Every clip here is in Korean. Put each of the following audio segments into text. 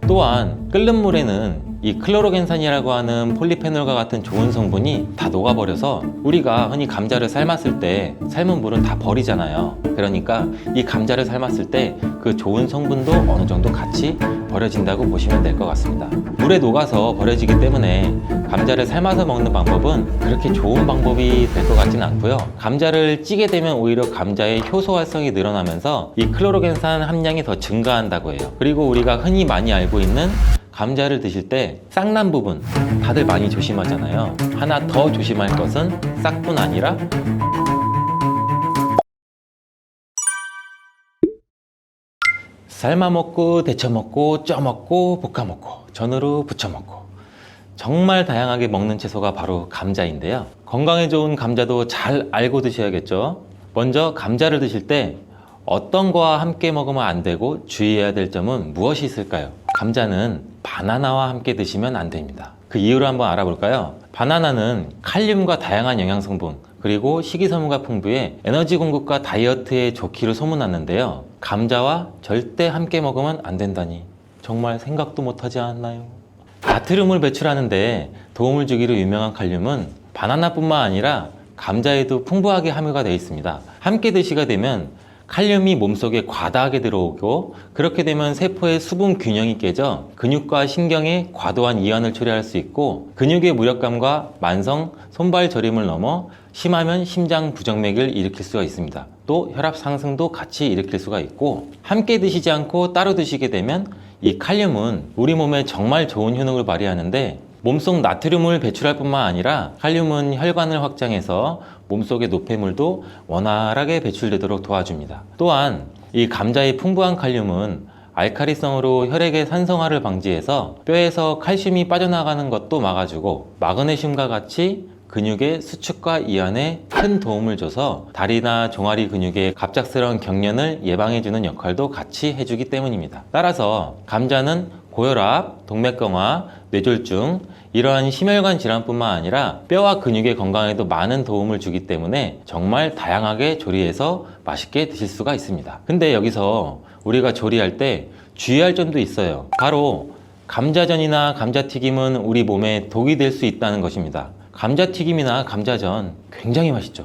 또한 끓는 물에는 이 클로로겐산이라고 하는 폴리페놀과 같은 좋은 성분이 다 녹아버려서 우리가 흔히 감자를 삶았을 때 삶은 물은 다 버리잖아요. 그러니까 이 감자를 삶았을 때 그 좋은 성분도 어느 정도 같이 버려진다고 보시면 될 것 같습니다. 물에 녹아서 버려지기 때문에 감자를 삶아서 먹는 방법은 그렇게 좋은 방법이 될 것 같지는 않고요. 감자를 찌게 되면 오히려 감자의 효소 활성이 늘어나면서 이 클로로겐산 함량이 더 증가한다고 해요. 그리고 우리가 흔히 많이 알고 있는 감자를 드실 때 싹난 부분 다들 많이 조심하잖아요. 하나 더 조심할 것은 싹뿐 아니라 삶아 먹고 데쳐 먹고 쪄 먹고 볶아 먹고 전으로 부쳐 먹고 정말 다양하게 먹는 채소가 바로 감자인데요. 건강에 좋은 감자도 잘 알고 드셔야겠죠. 먼저 감자를 드실 때 어떤 거와 함께 먹으면 안 되고 주의해야 될 점은 무엇이 있을까요? 감자는 바나나와 함께 드시면 안 됩니다. 그 이유를 한번 알아볼까요? 바나나는 칼륨과 다양한 영양 성분 그리고 식이섬유가 풍부해 에너지 공급과 다이어트에 좋기를 소문났는데요. 감자와 절대 함께 먹으면 안 된다니 정말 생각도 못하지 않았나요? 나트륨을 배출하는데 도움을 주기로 유명한 칼륨은 바나나뿐만 아니라 감자에도 풍부하게 함유가 되어 있습니다. 함께 드시게 되면 칼륨이 몸속에 과다하게 들어오고 그렇게 되면 세포의 수분 균형이 깨져 근육과 신경에 과도한 이완을 초래할 수 있고 근육의 무력감과 만성 손발 저림을 넘어 심하면 심장 부정맥을 일으킬 수가 있습니다. 또 혈압 상승도 같이 일으킬 수가 있고 함께 드시지 않고 따로 드시게 되면 이 칼륨은 우리 몸에 정말 좋은 효능을 발휘하는데 몸속 나트륨을 배출할 뿐만 아니라 칼륨은 혈관을 확장해서 몸속의 노폐물도 원활하게 배출되도록 도와줍니다. 또한 이 감자의 풍부한 칼륨은 알카리성으로 혈액의 산성화를 방지해서 뼈에서 칼슘이 빠져나가는 것도 막아주고 마그네슘과 같이 근육의 수축과 이완에 큰 도움을 줘서 다리나 종아리 근육의 갑작스러운 경련을 예방해주는 역할도 같이 해주기 때문입니다. 따라서 감자는 고혈압, 동맥경화, 뇌졸중 이러한 심혈관 질환뿐만 아니라 뼈와 근육의 건강에도 많은 도움을 주기 때문에 정말 다양하게 조리해서 맛있게 드실 수가 있습니다. 근데 여기서 우리가 조리할 때 주의할 점도 있어요. 바로 감자전이나 감자튀김은 우리 몸에 독이 될 수 있다는 것입니다. 감자튀김이나 감자전 굉장히 맛있죠.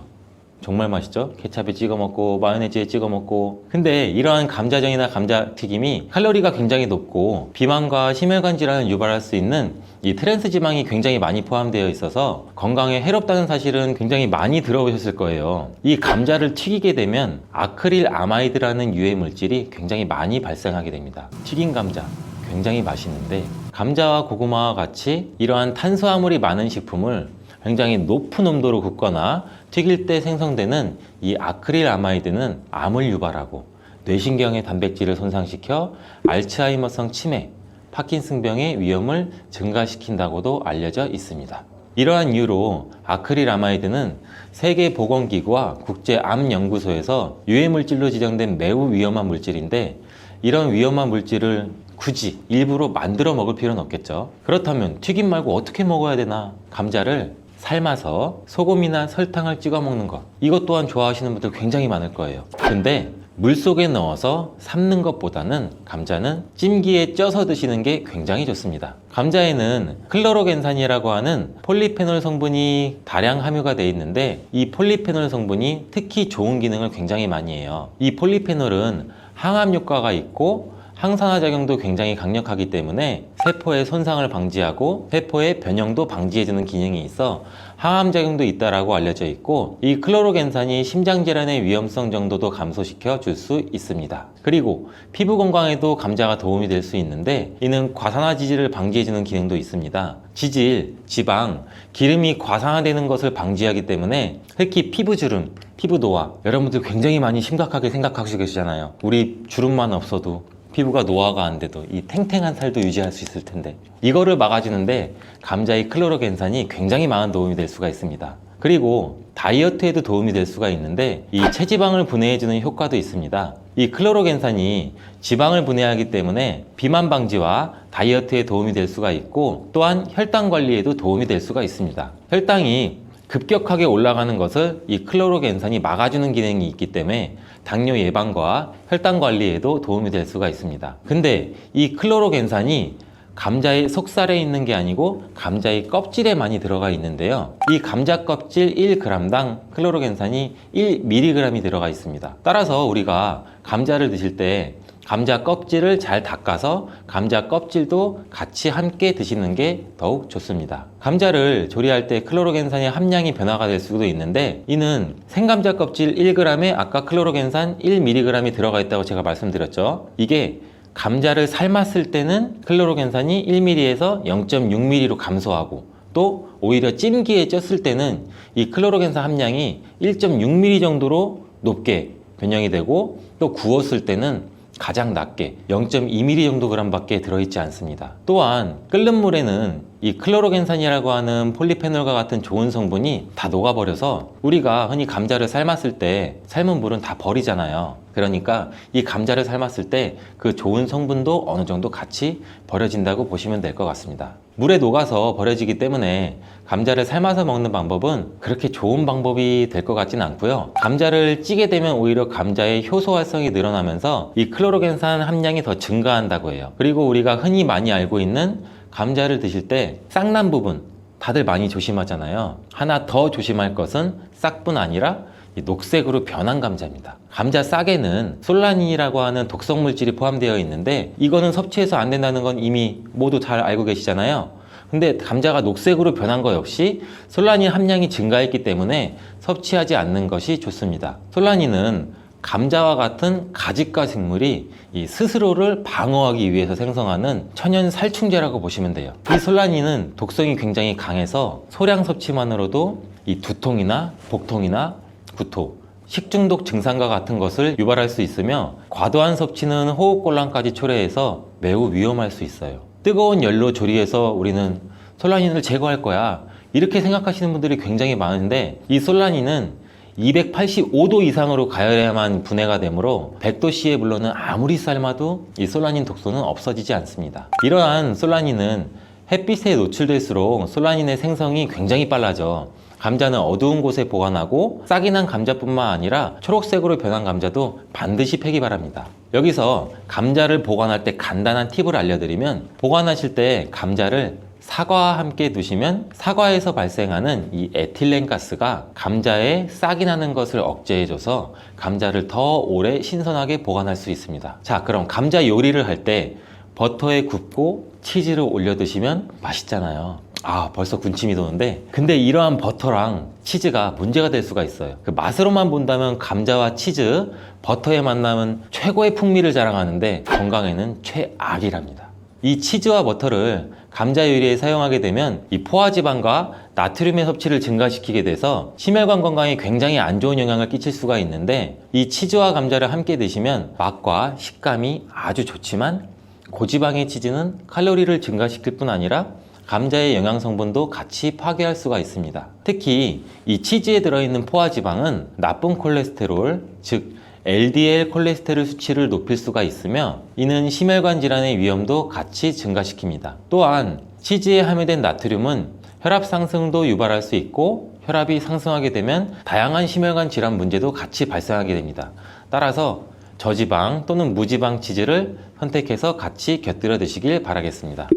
정말 맛있죠. 케찹에 찍어 먹고 마요네즈에 찍어 먹고. 근데 이러한 감자전이나 감자튀김이 칼로리가 굉장히 높고 비만과 심혈관 질환을 유발할 수 있는 이 트랜스 지방이 굉장히 많이 포함되어 있어서 건강에 해롭다는 사실은 굉장히 많이 들어보셨을 거예요. 이 감자를 튀기게 되면 아크릴 아마이드라는 유해 물질이 굉장히 많이 발생하게 됩니다. 튀긴 감자 굉장히 맛있는데 감자와 고구마와 같이 이러한 탄수화물이 많은 식품을 굉장히 높은 온도로 굽거나 튀길 때 생성되는 이 아크릴 아마이드는 암을 유발하고 뇌신경의 단백질을 손상시켜 알츠하이머성 치매, 파킨슨병의 위험을 증가시킨다고도 알려져 있습니다. 이러한 이유로 아크릴 아마이드는 세계보건기구와 국제암연구소에서 유해물질로 지정된 매우 위험한 물질인데 이런 위험한 물질을 굳이 일부러 만들어 먹을 필요는 없겠죠. 그렇다면 튀김 말고 어떻게 먹어야 되나? 감자를 삶아서 소금이나 설탕을 찍어 먹는 것, 이것 또한 좋아하시는 분들 굉장히 많을 거예요. 근데 물속에 넣어서 삶는 것보다는 감자는 찜기에 쪄서 드시는 게 굉장히 좋습니다. 감자에는 클로로겐산이라고 하는 폴리페놀 성분이 다량 함유가 되어 있는데 이 폴리페놀 성분이 특히 좋은 기능을 굉장히 많이 해요. 이 폴리페놀은 항암 효과가 있고 항산화 작용도 굉장히 강력하기 때문에 세포의 손상을 방지하고 세포의 변형도 방지해주는 기능이 있어 항암 작용도 있다라고 알려져 있고 이 클로로겐산이 심장질환의 위험성 정도도 감소시켜 줄 수 있습니다. 그리고 피부 건강에도 감자가 도움이 될 수 있는데 이는 과산화 지질을 방지해주는 기능도 있습니다. 지질, 지방, 기름이 과산화되는 것을 방지하기 때문에 특히 피부주름, 피부 노화 여러분들 굉장히 많이 심각하게 생각하시고 계시잖아요. 우리 주름만 없어도 피부가 노화가 안 돼도 이 탱탱한 살도 유지할 수 있을 텐데 이거를 막아주는데 감자의 클로로겐산이 굉장히 많은 도움이 될 수가 있습니다. 그리고 다이어트에도 도움이 될 수가 있는데 이 체지방을 분해해주는 효과도 있습니다. 이 클로로겐산이 지방을 분해하기 때문에 비만 방지와 다이어트에 도움이 될 수가 있고 또한 혈당 관리에도 도움이 될 수가 있습니다. 혈당이 급격하게 올라가는 것을 이 클로로겐산이 막아주는 기능이 있기 때문에 당뇨 예방과 혈당 관리에도 도움이 될 수가 있습니다. 근데 이 클로로겐산이 감자의 속살에 있는 게 아니고 감자의 껍질에 많이 들어가 있는데요. 이 감자 껍질 1g당 클로로겐산이 1mg이 들어가 있습니다. 따라서 우리가 감자를 드실 때 감자 껍질을 잘 닦아서 감자 껍질도 같이 함께 드시는 게 더욱 좋습니다. 감자를 조리할 때 클로로겐산의 함량이 변화가 될 수도 있는데 이는 생감자 껍질 1g에 아까 클로로겐산 1mg이 들어가 있다고 제가 말씀드렸죠. 이게 감자를 삶았을 때는 클로로겐산이 1mg에서 0.6mg로 감소하고 또 오히려 찜기에 쪘을 때는 이 클로로겐산 함량이 1.6mg 정도로 높게 변형이 되고 또 구웠을 때는 가장 낮게 0.2mg 정도 그램밖에 들어있지 않습니다. 또한 끓는 물에는 이 클로로겐산이라고 하는 폴리페놀과 같은 좋은 성분이 다 녹아버려서 우리가 흔히 감자를 삶았을 때 삶은 물은 다 버리잖아요. 그러니까 이 감자를 삶았을 때 그 좋은 성분도 어느 정도 같이 버려진다고 보시면 될 것 같습니다. 물에 녹아서 버려지기 때문에 감자를 삶아서 먹는 방법은 그렇게 좋은 방법이 될 것 같지는 않고요. 감자를 찌게 되면 오히려 감자의 효소 활성이 늘어나면서 이 클로로겐산 함량이 더 증가한다고 해요. 그리고 우리가 흔히 많이 알고 있는 감자를 드실 때 싹난 부분 다들 많이 조심하잖아요. 하나 더 조심할 것은 싹뿐 아니라 이 녹색으로 변한 감자입니다. 감자 싹에는 솔라닌이라고 하는 독성 물질이 포함되어 있는데 이거는 섭취해서 안 된다는 건 이미 모두 잘 알고 계시잖아요. 근데 감자가 녹색으로 변한 거 역시 솔라닌 함량이 증가했기 때문에 섭취하지 않는 것이 좋습니다. 솔라닌은 감자와 같은 가지과 생물이 이 스스로를 방어하기 위해서 생성하는 천연 살충제라고 보시면 돼요. 이 솔라닌은 독성이 굉장히 강해서 소량 섭취만으로도 이 두통이나 복통이나 구토, 식중독 증상과 같은 것을 유발할 수 있으며 과도한 섭취는 호흡곤란까지 초래해서 매우 위험할 수 있어요. 뜨거운 열로 조리해서 우리는 솔라닌을 제거할 거야 이렇게 생각하시는 분들이 굉장히 많은데 이 솔라닌은 285도 이상으로 가열해야만 분해가 되므로 100도씨의 물로는 아무리 삶아도 이 솔라닌 독소는 없어지지 않습니다. 이러한 솔라닌은 햇빛에 노출될수록 솔라닌의 생성이 굉장히 빨라져 감자는 어두운 곳에 보관하고 싹이 난 감자뿐만 아니라 초록색으로 변한 감자도 반드시 패기 바랍니다. 여기서 감자를 보관할 때 간단한 팁을 알려드리면 보관하실 때 감자를 사과와 함께 두시면 사과에서 발생하는 이 에틸렌 가스가 감자에 싹이 나는 것을 억제해줘서 감자를 더 오래 신선하게 보관할 수 있습니다. 자, 그럼 감자 요리를 할 때 버터에 굽고 치즈를 올려 드시면 맛있잖아요. 아, 벌써 군침이 도는데 근데 이러한 버터랑 치즈가 문제가 될 수가 있어요. 그 맛으로만 본다면 감자와 치즈, 버터의 만남은 최고의 풍미를 자랑하는데 건강에는 최악이랍니다. 이 치즈와 버터를 감자 요리에 사용하게 되면 이 포화지방과 나트륨의 섭취를 증가시키게 돼서 심혈관 건강에 굉장히 안 좋은 영향을 끼칠 수가 있는데 이 치즈와 감자를 함께 드시면 맛과 식감이 아주 좋지만 고지방의 치즈는 칼로리를 증가시킬 뿐 아니라 감자의 영양 성분도 같이 파괴할 수가 있습니다. 특히 이 치즈에 들어있는 포화지방은 나쁜 콜레스테롤, 즉 LDL 콜레스테롤 수치를 높일 수가 있으며 이는 심혈관 질환의 위험도 같이 증가시킵니다. 또한 치즈에 함유된 나트륨은 혈압 상승도 유발할 수 있고 혈압이 상승하게 되면 다양한 심혈관 질환 문제도 같이 발생하게 됩니다. 따라서 저지방 또는 무지방 치즈를 선택해서 같이 곁들여 드시길 바라겠습니다.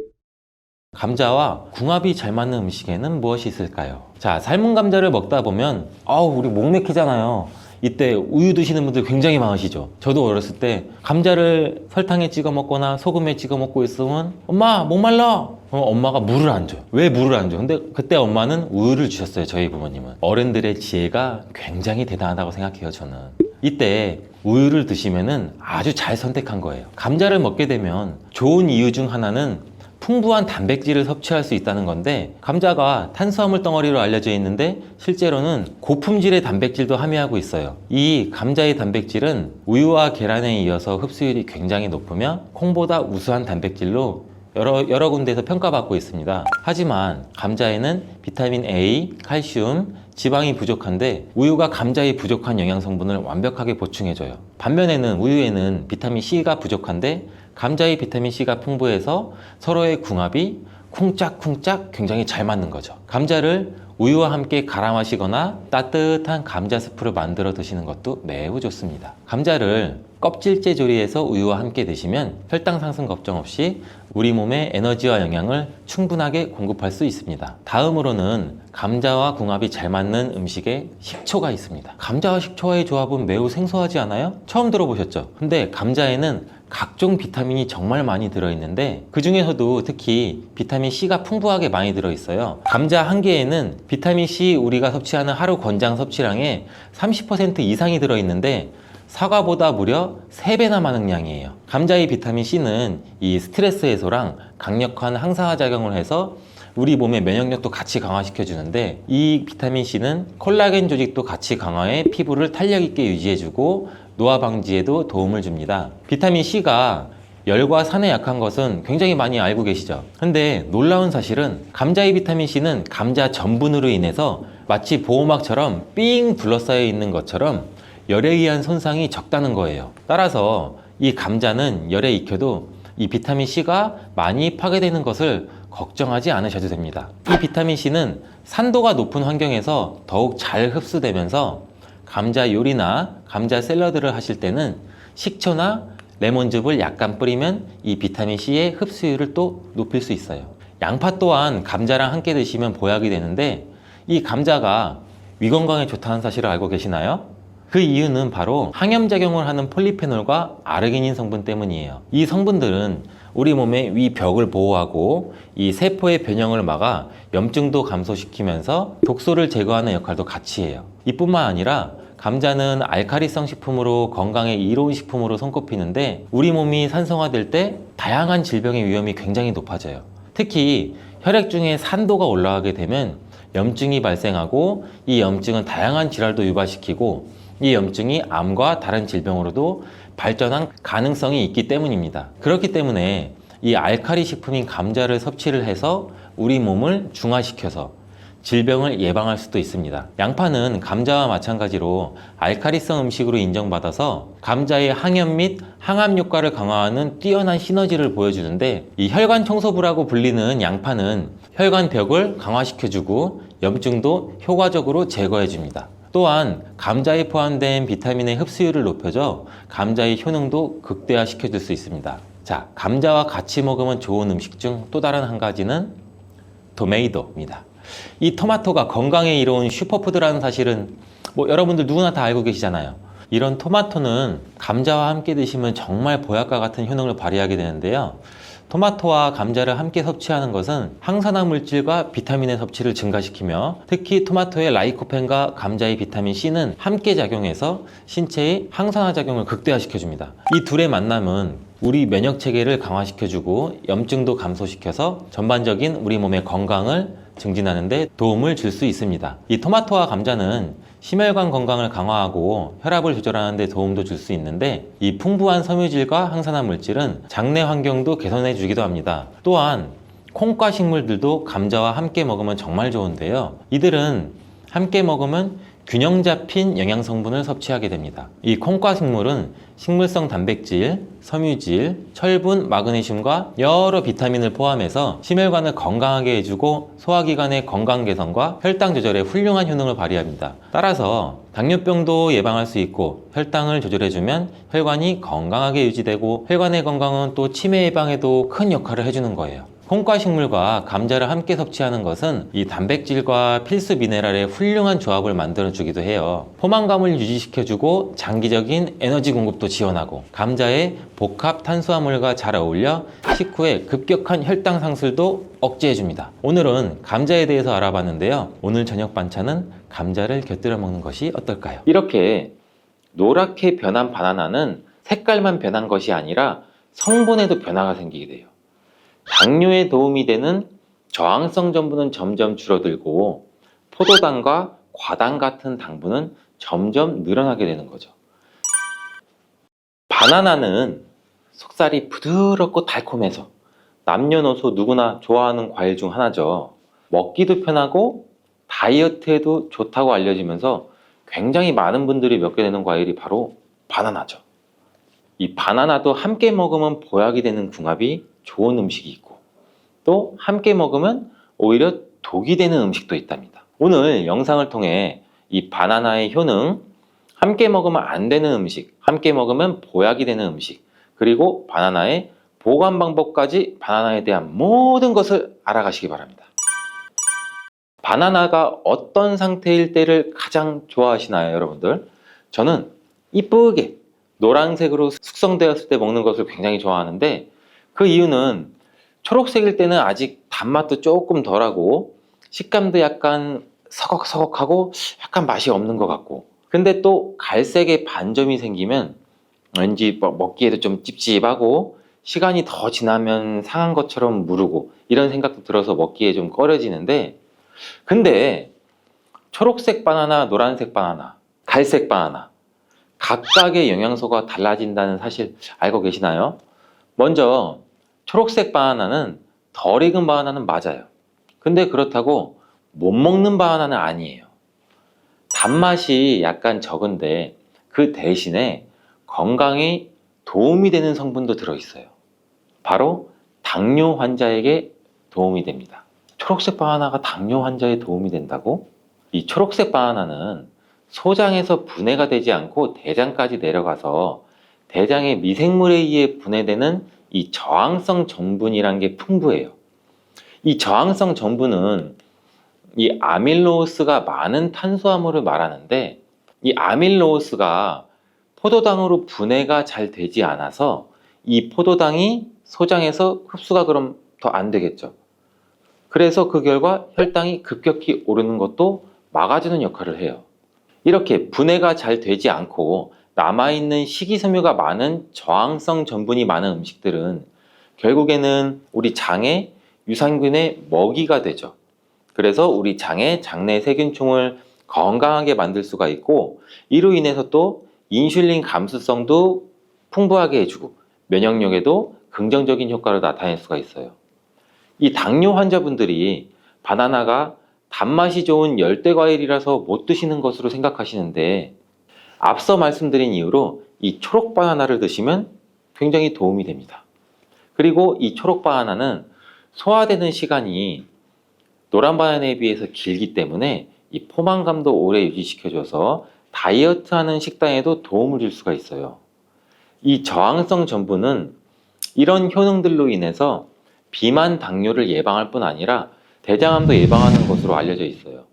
감자와 궁합이 잘 맞는 음식에는 무엇이 있을까요? 자, 삶은 감자를 먹다 보면 우리 목 막히잖아요. 이때 우유 드시는 분들 굉장히 많으시죠. 저도 어렸을 때 감자를 설탕에 찍어 먹거나 소금에 찍어 먹고 있으면 엄마 목말라! 엄마가 물을 안 줘요. 왜 물을 안 줘? 근데 그때 엄마는 우유를 주셨어요. 저희 부모님은. 어른들의 지혜가 굉장히 대단하다고 생각해요. 저는. 이때 우유를 드시면은 아주 잘 선택한 거예요. 감자를 먹게 되면 좋은 이유 중 하나는 풍부한 단백질을 섭취할 수 있다는 건데 감자가 탄수화물 덩어리로 알려져 있는데 실제로는 고품질의 단백질도 함유하고 있어요. 이 감자의 단백질은 우유와 계란에 이어서 흡수율이 굉장히 높으며 콩보다 우수한 단백질로 여러 군데에서 평가받고 있습니다. 하지만 감자에는 비타민 A, 칼슘, 지방이 부족한데 우유가 감자의 부족한 영양 성분을 완벽하게 보충해줘요. 반면에는 우유에는 비타민 C가 부족한데 감자의 비타민 C가 풍부해서 서로의 궁합이 쿵짝쿵짝 굉장히 잘 맞는 거죠. 감자를 우유와 함께 갈아 마시거나 따뜻한 감자 스프를 만들어 드시는 것도 매우 좋습니다. 감자를 껍질째 조리해서 우유와 함께 드시면 혈당 상승 걱정 없이 우리 몸에 에너지와 영양을 충분하게 공급할 수 있습니다. 다음으로는 감자와 궁합이 잘 맞는 음식에 식초가 있습니다. 감자와 식초와의 조합은 매우 생소하지 않아요? 처음 들어보셨죠? 근데 감자에는 각종 비타민이 정말 많이 들어있는데 그 중에서도 특히 비타민 C가 풍부하게 많이 들어있어요. 감자 한 개에는 비타민 C 우리가 섭취하는 하루 권장 섭취량의 30% 이상이 들어있는데 사과보다 무려 3배나 많은 양이에요. 감자의 비타민 C는 이 스트레스 해소랑 강력한 항산화 작용을 해서 우리 몸의 면역력도 같이 강화시켜 주는데 이 비타민 C는 콜라겐 조직도 같이 강화해 피부를 탄력 있게 유지해주고 노화 방지에도 도움을 줍니다. 비타민 C가 열과 산에 약한 것은 굉장히 많이 알고 계시죠? 근데 놀라운 사실은 감자의 비타민 C는 감자 전분으로 인해서 마치 보호막처럼 삥 둘러싸여 있는 것처럼 열에 의한 손상이 적다는 거예요. 따라서 이 감자는 열에 익혀도 이 비타민 C가 많이 파괴되는 것을 걱정하지 않으셔도 됩니다. 이 비타민 C는 산도가 높은 환경에서 더욱 잘 흡수되면서 감자 요리나 감자 샐러드를 하실 때는 식초나 레몬즙을 약간 뿌리면 이 비타민 C의 흡수율을 또 높일 수 있어요. 양파 또한 감자랑 함께 드시면 보약이 되는데 이 감자가 위 건강에 좋다는 사실을 알고 계시나요? 그 이유는 바로 항염작용을 하는 폴리페놀과 아르기닌 성분 때문이에요. 이 성분들은 우리 몸의 위 벽을 보호하고 이 세포의 변형을 막아 염증도 감소시키면서 독소를 제거하는 역할도 같이 해요. 이뿐만 아니라 감자는 알칼리성 식품으로 건강에 이로운 식품으로 손꼽히는데 우리 몸이 산성화될 때 다양한 질병의 위험이 굉장히 높아져요. 특히 혈액 중에 산도가 올라가게 되면 염증이 발생하고 이 염증은 다양한 질환도 유발시키고 이 염증이 암과 다른 질병으로도 발전한 가능성이 있기 때문입니다. 그렇기 때문에 이 알칼리 식품인 감자를 섭취를 해서 우리 몸을 중화시켜서 질병을 예방할 수도 있습니다. 양파는 감자와 마찬가지로 알칼리성 음식으로 인정받아서 감자의 항염 및 항암 효과를 강화하는 뛰어난 시너지를 보여주는데 이 혈관 청소부라고 불리는 양파는 혈관 벽을 강화시켜주고 염증도 효과적으로 제거해줍니다. 또한 감자에 포함된 비타민의 흡수율을 높여줘 감자의 효능도 극대화시켜줄 수 있습니다. 자, 감자와 같이 먹으면 좋은 음식 중 또 다른 한 가지는 토메이토입니다. 이 토마토가 건강에 이로운 슈퍼푸드라는 사실은 여러분들 누구나 다 알고 계시잖아요. 이런 토마토는 감자와 함께 드시면 정말 보약과 같은 효능을 발휘하게 되는데요. 토마토와 감자를 함께 섭취하는 것은 항산화 물질과 비타민의 섭취를 증가시키며 특히 토마토의 라이코펜과 감자의 비타민 C는 함께 작용해서 신체의 항산화 작용을 극대화시켜줍니다. 이 둘의 만남은 우리 면역 체계를 강화시켜주고 염증도 감소시켜서 전반적인 우리 몸의 건강을 증진하는 데 도움을 줄 수 있습니다. 이 토마토와 감자는 심혈관 건강을 강화하고 혈압을 조절하는 데 도움도 줄 수 있는데 이 풍부한 섬유질과 항산화 물질은 장내 환경도 개선해 주기도 합니다. 또한 콩과 식물들도 감자와 함께 먹으면 정말 좋은데요. 이들은 함께 먹으면 균형 잡힌 영양 성분을 섭취하게 됩니다. 이 콩과 식물은 식물성 단백질, 섬유질, 철분, 마그네슘과 여러 비타민을 포함해서 심혈관을 건강하게 해주고 소화기관의 건강 개선과 혈당 조절에 훌륭한 효능을 발휘합니다. 따라서 당뇨병도 예방할 수 있고 혈당을 조절해주면 혈관이 건강하게 유지되고 혈관의 건강은 또 치매 예방에도 큰 역할을 해주는 거예요. 콩과 식물과 감자를 함께 섭취하는 것은 이 단백질과 필수 미네랄의 훌륭한 조합을 만들어주기도 해요. 포만감을 유지시켜주고 장기적인 에너지 공급도 지원하고 감자의 복합 탄수화물과 잘 어울려 식후에 급격한 혈당 상승도 억제해줍니다. 오늘은 감자에 대해서 알아봤는데요. 오늘 저녁 반찬은 감자를 곁들여 먹는 것이 어떨까요? 이렇게 노랗게 변한 바나나는 색깔만 변한 것이 아니라 성분에도 변화가 생기게 돼요. 당뇨에 도움이 되는 저항성 전분은 점점 줄어들고 포도당과 과당 같은 당분은 점점 늘어나게 되는 거죠. 바나나는 속살이 부드럽고 달콤해서 남녀노소 누구나 좋아하는 과일 중 하나죠. 먹기도 편하고 다이어트에도 좋다고 알려지면서 굉장히 많은 분들이 먹게 되는 과일이 바로 바나나죠. 이 바나나도 함께 먹으면 보약이 되는 궁합이 좋은 음식이 있고 또 함께 먹으면 오히려 독이 되는 음식도 있답니다. 오늘 영상을 통해 이 바나나의 효능, 함께 먹으면 안 되는 음식, 함께 먹으면 보약이 되는 음식, 그리고 바나나의 보관 방법까지 바나나에 대한 모든 것을 알아가시기 바랍니다. 바나나가 어떤 상태일 때를 가장 좋아하시나요, 여러분들? 저는 이쁘게 노란색으로 숙성되었을 때 먹는 것을 굉장히 좋아하는데, 그 이유는 초록색일 때는 아직 단맛도 조금 덜하고 식감도 약간 서걱서걱하고 약간 맛이 없는 것 같고, 근데 또 갈색의 반점이 생기면 왠지 먹기에도 좀 찝찝하고 시간이 더 지나면 상한 것처럼 무르고 이런 생각도 들어서 먹기에 좀 꺼려지는데, 근데 초록색 바나나, 노란색 바나나, 갈색 바나나 각각의 영양소가 달라진다는 사실 알고 계시나요? 먼저 초록색 바나나는 덜 익은 바나나는 맞아요. 근데 그렇다고 못 먹는 바나나는 아니에요. 단맛이 약간 적은데 그 대신에 건강에 도움이 되는 성분도 들어있어요. 바로 당뇨 환자에게 도움이 됩니다. 초록색 바나나가 당뇨 환자에 도움이 된다고? 이 초록색 바나나는 소장에서 분해가 되지 않고 대장까지 내려가서 대장의 미생물에 의해 분해되는 이 저항성 전분이란 게 풍부해요. 이 저항성 전분은 이 아밀로스가 많은 탄수화물을 말하는데, 이 아밀로스가 포도당으로 분해가 잘 되지 않아서 이 포도당이 소장에서 흡수가 그럼 더 안 되겠죠. 그래서 그 결과 혈당이 급격히 오르는 것도 막아주는 역할을 해요. 이렇게 분해가 잘 되지 않고 남아있는 식이섬유가 많은 저항성 전분이 많은 음식들은 결국에는 우리 장에 유산균의 먹이가 되죠. 그래서 우리 장에 장내 세균총을 건강하게 만들 수가 있고, 이로 인해서 또 인슐린 감수성도 풍부하게 해주고 면역력에도 긍정적인 효과를 나타낼 수가 있어요. 이 당뇨 환자분들이 바나나가 단맛이 좋은 열대과일이라서 못 드시는 것으로 생각하시는데, 앞서 말씀드린 이유로 이 초록 바나나를 드시면 굉장히 도움이 됩니다. 그리고 이 초록 바나나는 소화되는 시간이 노란 바나나에 비해서 길기 때문에 이 포만감도 오래 유지시켜줘서 다이어트하는 식단에도 도움을 줄 수가 있어요. 이 저항성 전분은 이런 효능들로 인해서 비만 당뇨를 예방할 뿐 아니라 대장암도 예방하는 것으로 알려져 있어요.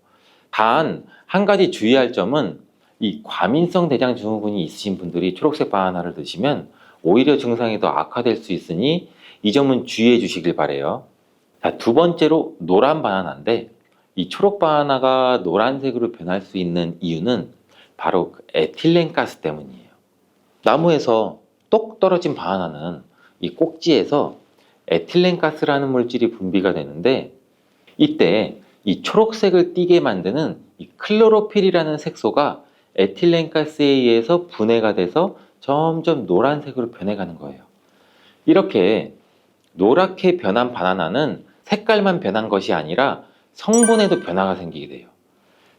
단 한 가지 주의할 점은 이 과민성 대장 증후군이 있으신 분들이 초록색 바나나를 드시면 오히려 증상이 더 악화될 수 있으니 이 점은 주의해 주시길 바래요. 자, 두 번째로 노란 바나나인데, 이 초록 바나나가 노란색으로 변할 수 있는 이유는 바로 그 에틸렌가스 때문이에요. 나무에서 똑 떨어진 바나나는 이 꼭지에서 에틸렌가스라는 물질이 분비가 되는데, 이때 이 초록색을 띠게 만드는 이 클로로필이라는 색소가 에틸렌가스에 의해서 분해가 돼서 점점 노란색으로 변해가는 거예요. 이렇게 노랗게 변한 바나나는 색깔만 변한 것이 아니라 성분에도 변화가 생기게 돼요.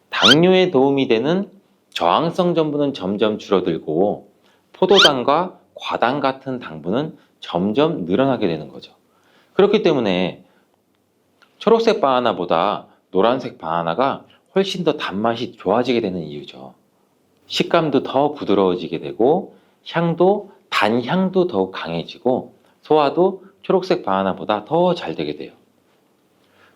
당뇨에 도움이 되는 저항성 전분은 점점 줄어들고 포도당과 과당 같은 당분은 점점 늘어나게 되는 거죠. 그렇기 때문에 초록색 바나나보다 노란색 바나나가 훨씬 더 단맛이 좋아지게 되는 이유죠. 식감도 더 부드러워지게 되고 향도, 단향도 더욱 강해지고 소화도 초록색 바나나보다 더 잘 되게 돼요.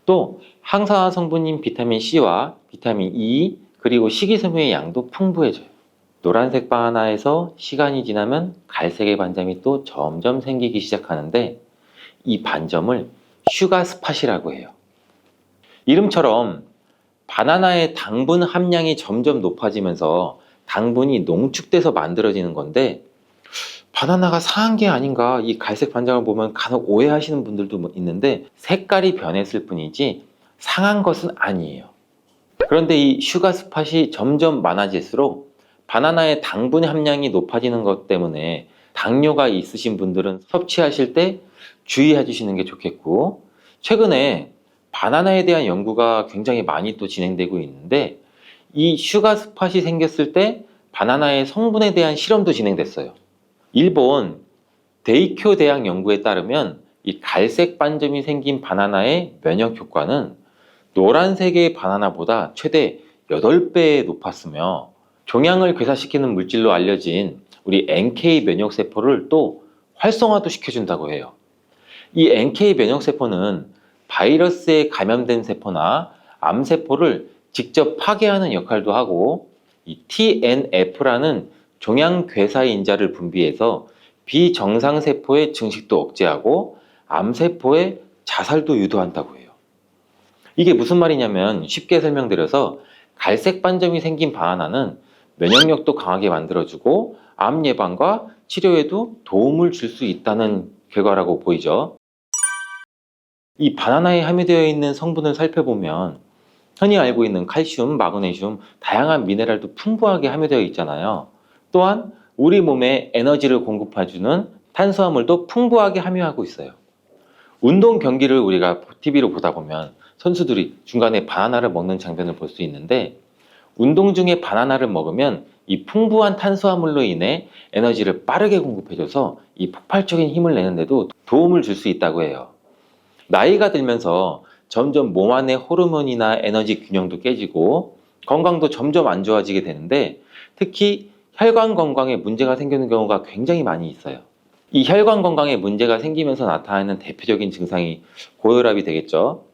또 항산화 성분인 비타민 C와 비타민 E 그리고 식이섬유의 양도 풍부해져요. 노란색 바나나에서 시간이 지나면 갈색의 반점이 또 점점 생기기 시작하는데, 이 반점을 슈가 스팟이라고 해요. 이름처럼 바나나의 당분 함량이 점점 높아지면서 당분이 농축돼서 만들어지는 건데, 바나나가 상한 게 아닌가, 이 갈색 반점을 보면 간혹 오해하시는 분들도 있는데 색깔이 변했을 뿐이지 상한 것은 아니에요. 그런데 이 슈가 스팟이 점점 많아질수록 바나나의 당분 함량이 높아지는 것 때문에 당뇨가 있으신 분들은 섭취하실 때 주의해 주시는 게 좋겠고, 최근에 바나나에 대한 연구가 굉장히 많이 또 진행되고 있는데, 이 슈가 스팟이 생겼을 때 바나나의 성분에 대한 실험도 진행됐어요. 일본 데이쿄 대학 연구에 따르면 이 갈색 반점이 생긴 바나나의 면역 효과는 노란색의 바나나보다 최대 8배 높았으며 종양을 괴사시키는 물질로 알려진 우리 NK 면역세포를 또 활성화도 시켜준다고 해요. 이 NK 면역세포는 바이러스에 감염된 세포나 암세포를 직접 파괴하는 역할도 하고, 이 TNF라는 종양괴사인자를 분비해서 비정상세포의 증식도 억제하고 암세포의 자살도 유도한다고 해요. 이게 무슨 말이냐면, 쉽게 설명드려서 갈색 반점이 생긴 바나나는 면역력도 강하게 만들어주고 암 예방과 치료에도 도움을 줄 수 있다는 결과라고 보이죠. 이 바나나에 함유되어 있는 성분을 살펴보면 흔히 알고 있는 칼슘, 마그네슘, 다양한 미네랄도 풍부하게 함유되어 있잖아요. 또한 우리 몸에 에너지를 공급해주는 탄수화물도 풍부하게 함유하고 있어요. 운동 경기를 우리가 TV로 보다 보면 선수들이 중간에 바나나를 먹는 장면을 볼 수 있는데, 운동 중에 바나나를 먹으면 이 풍부한 탄수화물로 인해 에너지를 빠르게 공급해줘서 이 폭발적인 힘을 내는데도 도움을 줄 수 있다고 해요. 나이가 들면서 점점 몸 안의 호르몬이나 에너지 균형도 깨지고 건강도 점점 안 좋아지게 되는데, 특히 혈관 건강에 문제가 생기는 경우가 굉장히 많이 있어요. 이 혈관 건강에 문제가 생기면서 나타나는 대표적인 증상이 고혈압이 되겠죠.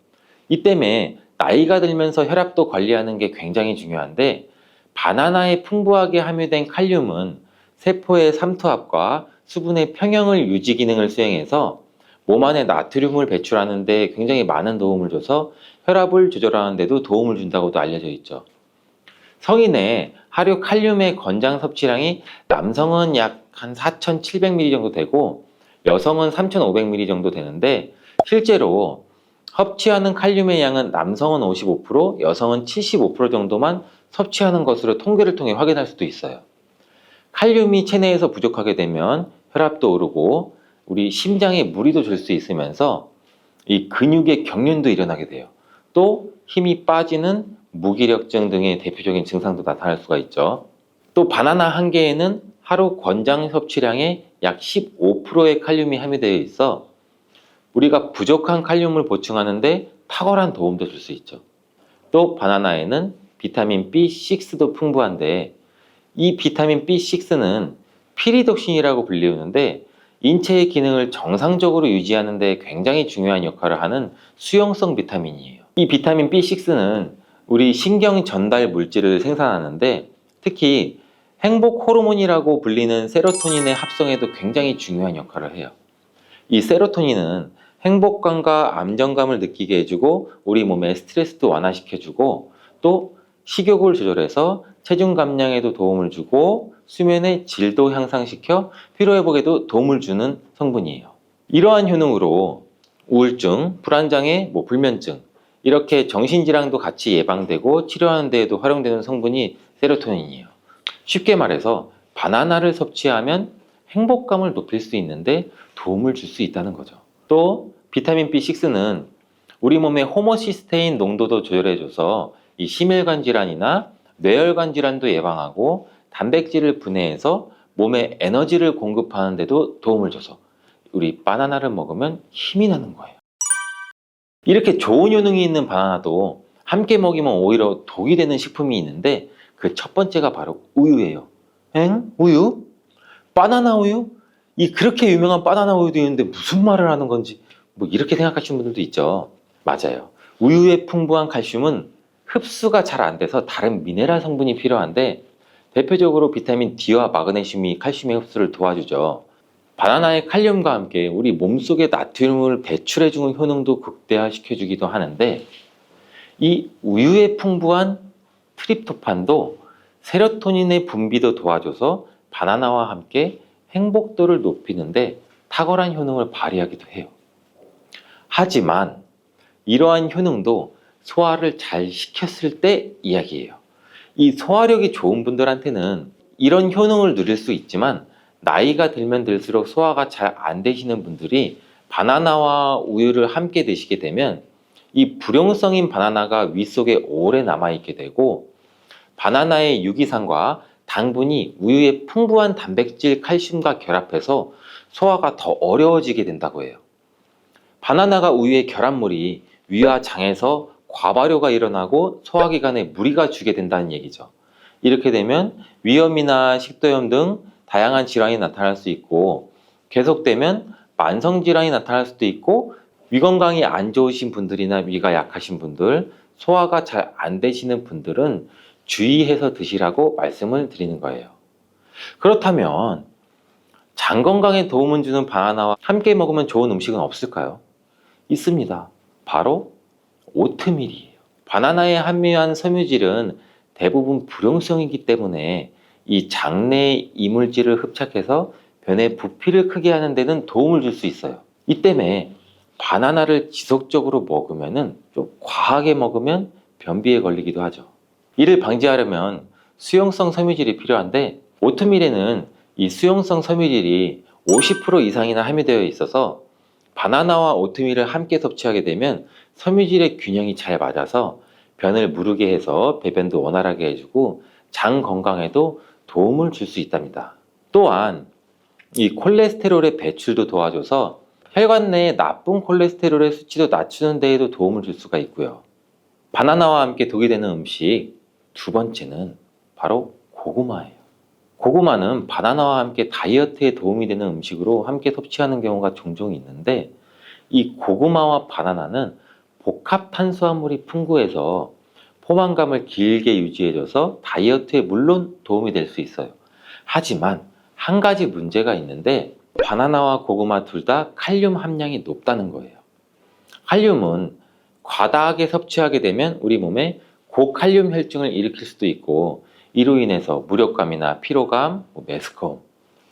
이 때문에 나이가 들면서 혈압도 관리하는 게 굉장히 중요한데, 바나나에 풍부하게 함유된 칼륨은 세포의 삼투압과 수분의 평형을 유지 기능을 수행해서 몸 안에 나트륨을 배출하는 데 굉장히 많은 도움을 줘서 혈압을 조절하는 데도 도움을 준다고도 알려져 있죠. 성인의 하루 칼륨의 권장 섭취량이 남성은 약 한 4,700ml 정도 되고 여성은 3,500ml 정도 되는데, 실제로 섭취하는 칼륨의 양은 남성은 55%, 여성은 75% 정도만 섭취하는 것으로 통계를 통해 확인할 수도 있어요. 칼륨이 체내에서 부족하게 되면 혈압도 오르고 우리 심장에 무리도 줄 수 있으면서 이 근육의 경련도 일어나게 돼요. 또 힘이 빠지는 무기력증 등의 대표적인 증상도 나타날 수가 있죠. 또 바나나 한 개에는 하루 권장 섭취량의 약 15%의 칼륨이 함유되어 있어 우리가 부족한 칼륨을 보충하는데 탁월한 도움도 줄 수 있죠. 또 바나나에는 비타민 B6도 풍부한데, 이 비타민 B6는 피리독신이라고 불리우는데 인체의 기능을 정상적으로 유지하는 데 굉장히 중요한 역할을 하는 수용성 비타민이에요. 이 비타민 B6는 우리 신경 전달 물질을 생산하는데, 특히 행복 호르몬이라고 불리는 세로토닌의 합성에도 굉장히 중요한 역할을 해요. 이 세로토닌은 행복감과 안정감을 느끼게 해주고 우리 몸의 스트레스도 완화시켜주고, 또 식욕을 조절해서 체중 감량에도 도움을 주고 수면의 질도 향상시켜 피로회복에도 도움을 주는 성분이에요. 이러한 효능으로 우울증, 불안장애, 불면증, 이렇게 정신질환도 같이 예방되고 치료하는 데에도 활용되는 성분이 세로토닌이에요. 쉽게 말해서 바나나를 섭취하면 행복감을 높일 수 있는데 도움을 줄 수 있다는 거죠. 또 비타민 B6는 우리 몸의 호모시스테인 농도도 조절해줘서 이 심혈관 질환이나 뇌혈관 질환도 예방하고 단백질을 분해해서 몸에 에너지를 공급하는 데도 도움을 줘서 우리 바나나를 먹으면 힘이 나는 거예요. 이렇게 좋은 효능이 있는 바나나도 함께 먹이면 오히려 독이 되는 식품이 있는데, 그 첫 번째가 바로 우유예요. 우유? 바나나 우유? 이 그렇게 유명한 바나나 우유도 있는데 무슨 말을 하는 건지 이렇게 생각하시는 분들도 있죠. 맞아요. 우유에 풍부한 칼슘은 흡수가 잘 안 돼서 다른 미네랄 성분이 필요한데, 대표적으로 비타민 D와 마그네슘이 칼슘의 흡수를 도와주죠. 바나나의 칼륨과 함께 우리 몸속의 나트륨을 배출해주는 효능도 극대화시켜주기도 하는데, 이 우유에 풍부한 트립토판도 세로토닌의 분비도 도와줘서 바나나와 함께 행복도를 높이는데 탁월한 효능을 발휘하기도 해요. 하지만 이러한 효능도 소화를 잘 시켰을 때 이야기예요. 이 소화력이 좋은 분들한테는 이런 효능을 누릴 수 있지만, 나이가 들면 들수록 소화가 잘 안 되시는 분들이 바나나와 우유를 함께 드시게 되면 이 불용성인 바나나가 위 속에 오래 남아있게 되고, 바나나의 유기산과 당분이 우유의 풍부한 단백질, 칼슘과 결합해서 소화가 더 어려워지게 된다고 해요. 바나나가 우유의 결합물이 위와 장에서 과발효가 일어나고 소화기관에 무리가 주게 된다는 얘기죠. 이렇게 되면 위염이나 식도염 등 다양한 질환이 나타날 수 있고, 계속되면 만성질환이 나타날 수도 있고, 위 건강이 안 좋으신 분들이나 위가 약하신 분들, 소화가 잘 안 되시는 분들은 주의해서 드시라고 말씀을 드리는 거예요. 그렇다면 장 건강에 도움을 주는 바나나와 함께 먹으면 좋은 음식은 없을까요? 있습니다. 바로 오트밀이에요. 바나나에 함유한 섬유질은 대부분 불용성이기 때문에 이 장내 이물질을 흡착해서 변의 부피를 크게 하는 데는 도움을 줄 수 있어요. 이 때문에 바나나를 지속적으로 먹으면 좀 과하게 먹으면 변비에 걸리기도 하죠. 이를 방지하려면 수용성 섬유질이 필요한데, 오트밀에는 이 수용성 섬유질이 50% 이상이나 함유되어 있어서 바나나와 오트밀을 함께 섭취하게 되면 섬유질의 균형이 잘 맞아서 변을 무르게 해서 배변도 원활하게 해주고 장 건강에도 도움을 줄 수 있답니다. 또한 이 콜레스테롤의 배출도 도와줘서 혈관 내의 나쁜 콜레스테롤의 수치도 낮추는 데에도 도움을 줄 수가 있고요. 바나나와 함께 독이 되는 음식 두 번째는 바로 고구마예요. 고구마는 바나나와 함께 다이어트에 도움이 되는 음식으로 함께 섭취하는 경우가 종종 있는데, 이 고구마와 바나나는 복합 탄수화물이 풍부해서 포만감을 길게 유지해줘서 다이어트에 물론 도움이 될 수 있어요. 하지만 한 가지 문제가 있는데, 바나나와 고구마 둘 다 칼륨 함량이 높다는 거예요. 칼륨은 과다하게 섭취하게 되면 우리 몸에 고칼륨 혈증을 일으킬 수도 있고, 이로 인해서 무력감이나 피로감, 메스꺼움,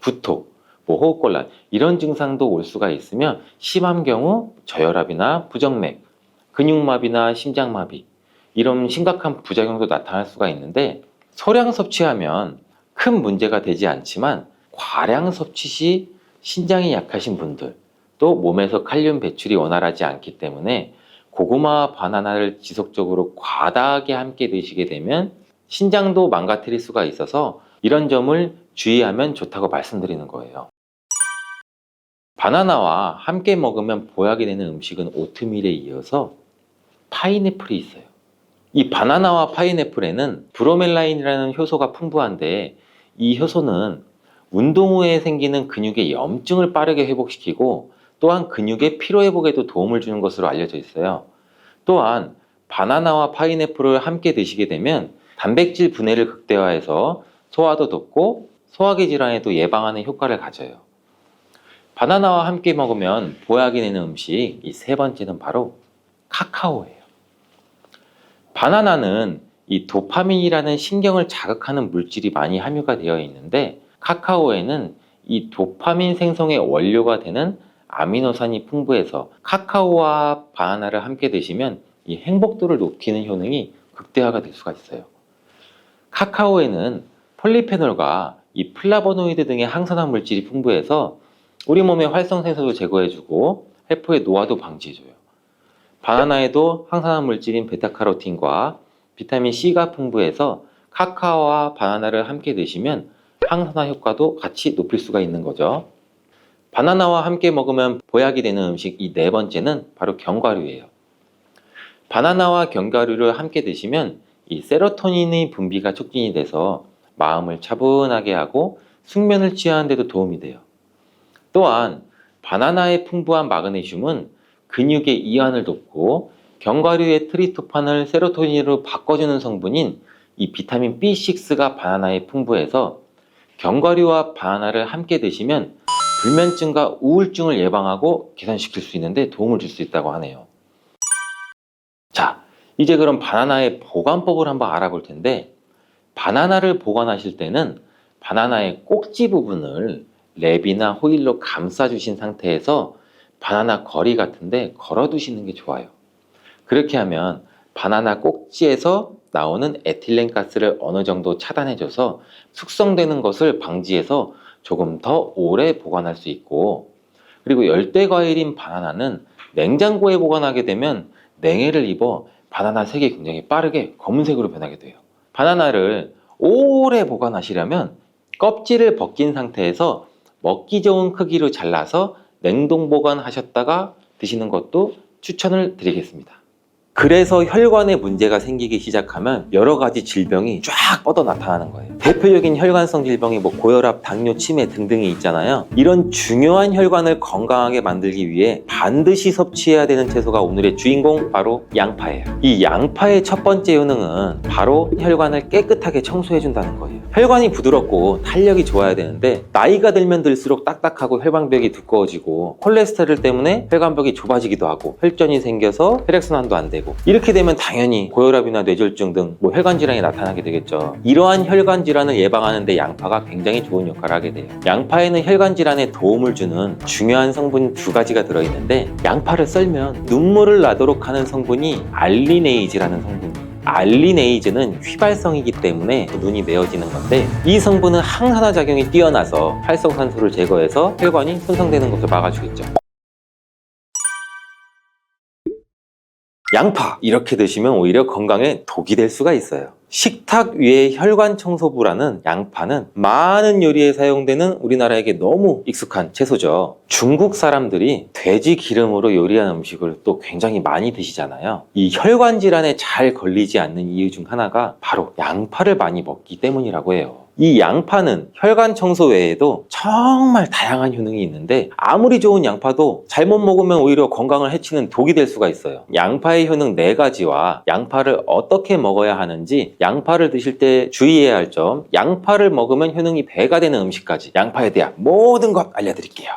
구토, 호흡곤란 이런 증상도 올 수가 있으며, 심한 경우 저혈압이나 부정맥, 근육마비나 심장마비 이런 심각한 부작용도 나타날 수가 있는데, 소량 섭취하면 큰 문제가 되지 않지만 과량 섭취 시 신장이 약하신 분들, 또 몸에서 칼륨 배출이 원활하지 않기 때문에 고구마와 바나나를 지속적으로 과다하게 함께 드시게 되면 신장도 망가뜨릴 수가 있어서 이런 점을 주의하면 좋다고 말씀드리는 거예요. 바나나와 함께 먹으면 보약이 되는 음식은 오트밀에 이어서 파인애플이 있어요. 이 바나나와 파인애플에는 브로멜라인이라는 효소가 풍부한데, 이 효소는 운동 후에 생기는 근육의 염증을 빠르게 회복시키고 또한 근육의 피로 회복에도 도움을 주는 것으로 알려져 있어요. 또한 바나나와 파인애플을 함께 드시게 되면 단백질 분해를 극대화해서 소화도 돕고 소화기 질환에도 예방하는 효과를 가져요. 바나나와 함께 먹으면 보약이 되는 음식 이 세 번째는 바로 카카오예요. 바나나는 이 도파민이라는 신경을 자극하는 물질이 많이 함유가 되어 있는데, 카카오에는 이 도파민 생성의 원료가 되는 아미노산이 풍부해서 카카오와 바나나를 함께 드시면 이 행복도를 높이는 효능이 극대화가 될 수가 있어요. 카카오에는 폴리페놀과 이 플라보노이드 등의 항산화 물질이 풍부해서 우리 몸의 활성산소도 제거해주고 세포의 노화도 방지해줘요. 바나나에도 항산화 물질인 베타카로틴과 비타민 C가 풍부해서 카카오와 바나나를 함께 드시면 항산화 효과도 같이 높일 수가 있는 거죠. 바나나와 함께 먹으면 보약이 되는 음식 이 네 번째는 바로 견과류예요. 바나나와 견과류를 함께 드시면 이 세로토닌의 분비가 촉진이 돼서 마음을 차분하게 하고 숙면을 취하는 데도 도움이 돼요. 또한 바나나의 풍부한 마그네슘은 근육의 이완을 돕고 견과류의 트리토판을 세로토닌으로 바꿔주는 성분인 이 비타민 B6가 바나나에 풍부해서 견과류와 바나나를 함께 드시면 불면증과 우울증을 예방하고 개선시킬 수 있는데 도움을 줄 수 있다고 하네요. 자, 이제 그럼 바나나의 보관법을 한번 알아볼 텐데, 바나나를 보관하실 때는 바나나의 꼭지 부분을 랩이나 호일로 감싸주신 상태에서 바나나 거리 같은데 걸어두시는 게 좋아요. 그렇게 하면 바나나 꼭지에서 나오는 에틸렌 가스를 어느 정도 차단해줘서 숙성되는 것을 방지해서 조금 더 오래 보관할 수 있고, 그리고 열대 과일인 바나나는 냉장고에 보관하게 되면 냉해를 입어 바나나 색이 굉장히 빠르게 검은색으로 변하게 돼요. 바나나를 오래 보관하시려면 껍질을 벗긴 상태에서 먹기 좋은 크기로 잘라서 냉동 보관하셨다가 드시는 것도 추천을 드리겠습니다. 그래서 혈관에 문제가 생기기 시작하면 여러 가지 질병이 쫙 뻗어 나타나는 거예요. 대표적인 혈관성 질병이 고혈압, 당뇨, 치매 등등이 있잖아요. 이런 중요한 혈관을 건강하게 만들기 위해 반드시 섭취해야 되는 채소가 오늘의 주인공, 바로 양파예요. 이 양파의 첫 번째 효능은 바로 혈관을 깨끗하게 청소해준다는 거예요. 혈관이 부드럽고 탄력이 좋아야 되는데 나이가 들면 들수록 딱딱하고 혈관벽이 두꺼워지고 콜레스테롤 때문에 혈관벽이 좁아지기도 하고 혈전이 생겨서 혈액순환도 안 되고, 이렇게 되면 당연히 고혈압이나 뇌졸중 등 혈관 질환이 나타나게 되겠죠. 이러한 혈관 질환을 예방하는 데 양파가 굉장히 좋은 역할을 하게 돼요. 양파에는 혈관 질환에 도움을 주는 중요한 성분 2가지가 들어있는데, 양파를 썰면 눈물을 나도록 하는 성분이 알리네이즈라는 성분이에요. 알리네이즈는 휘발성이기 때문에 눈이 메어지는 건데, 이 성분은 항산화 작용이 뛰어나서 활성산소를 제거해서 혈관이 손상되는 것을 막아주겠죠. 양파 이렇게 드시면 오히려 건강에 독이 될 수가 있어요. 식탁 위의 혈관 청소부라는 양파는 많은 요리에 사용되는 우리나라에게 너무 익숙한 채소죠. 중국 사람들이 돼지 기름으로 요리한 음식을 또 굉장히 많이 드시잖아요. 이 혈관 질환에 잘 걸리지 않는 이유 중 하나가 바로 양파를 많이 먹기 때문이라고 해요. 이 양파는 혈관 청소 외에도 정말 다양한 효능이 있는데, 아무리 좋은 양파도 잘못 먹으면 오히려 건강을 해치는 독이 될 수가 있어요. 양파의 효능 4가지와 양파를 어떻게 먹어야 하는지, 양파를 드실 때 주의해야 할 점, 양파를 먹으면 효능이 배가 되는 음식까지 양파에 대한 모든 것 알려드릴게요.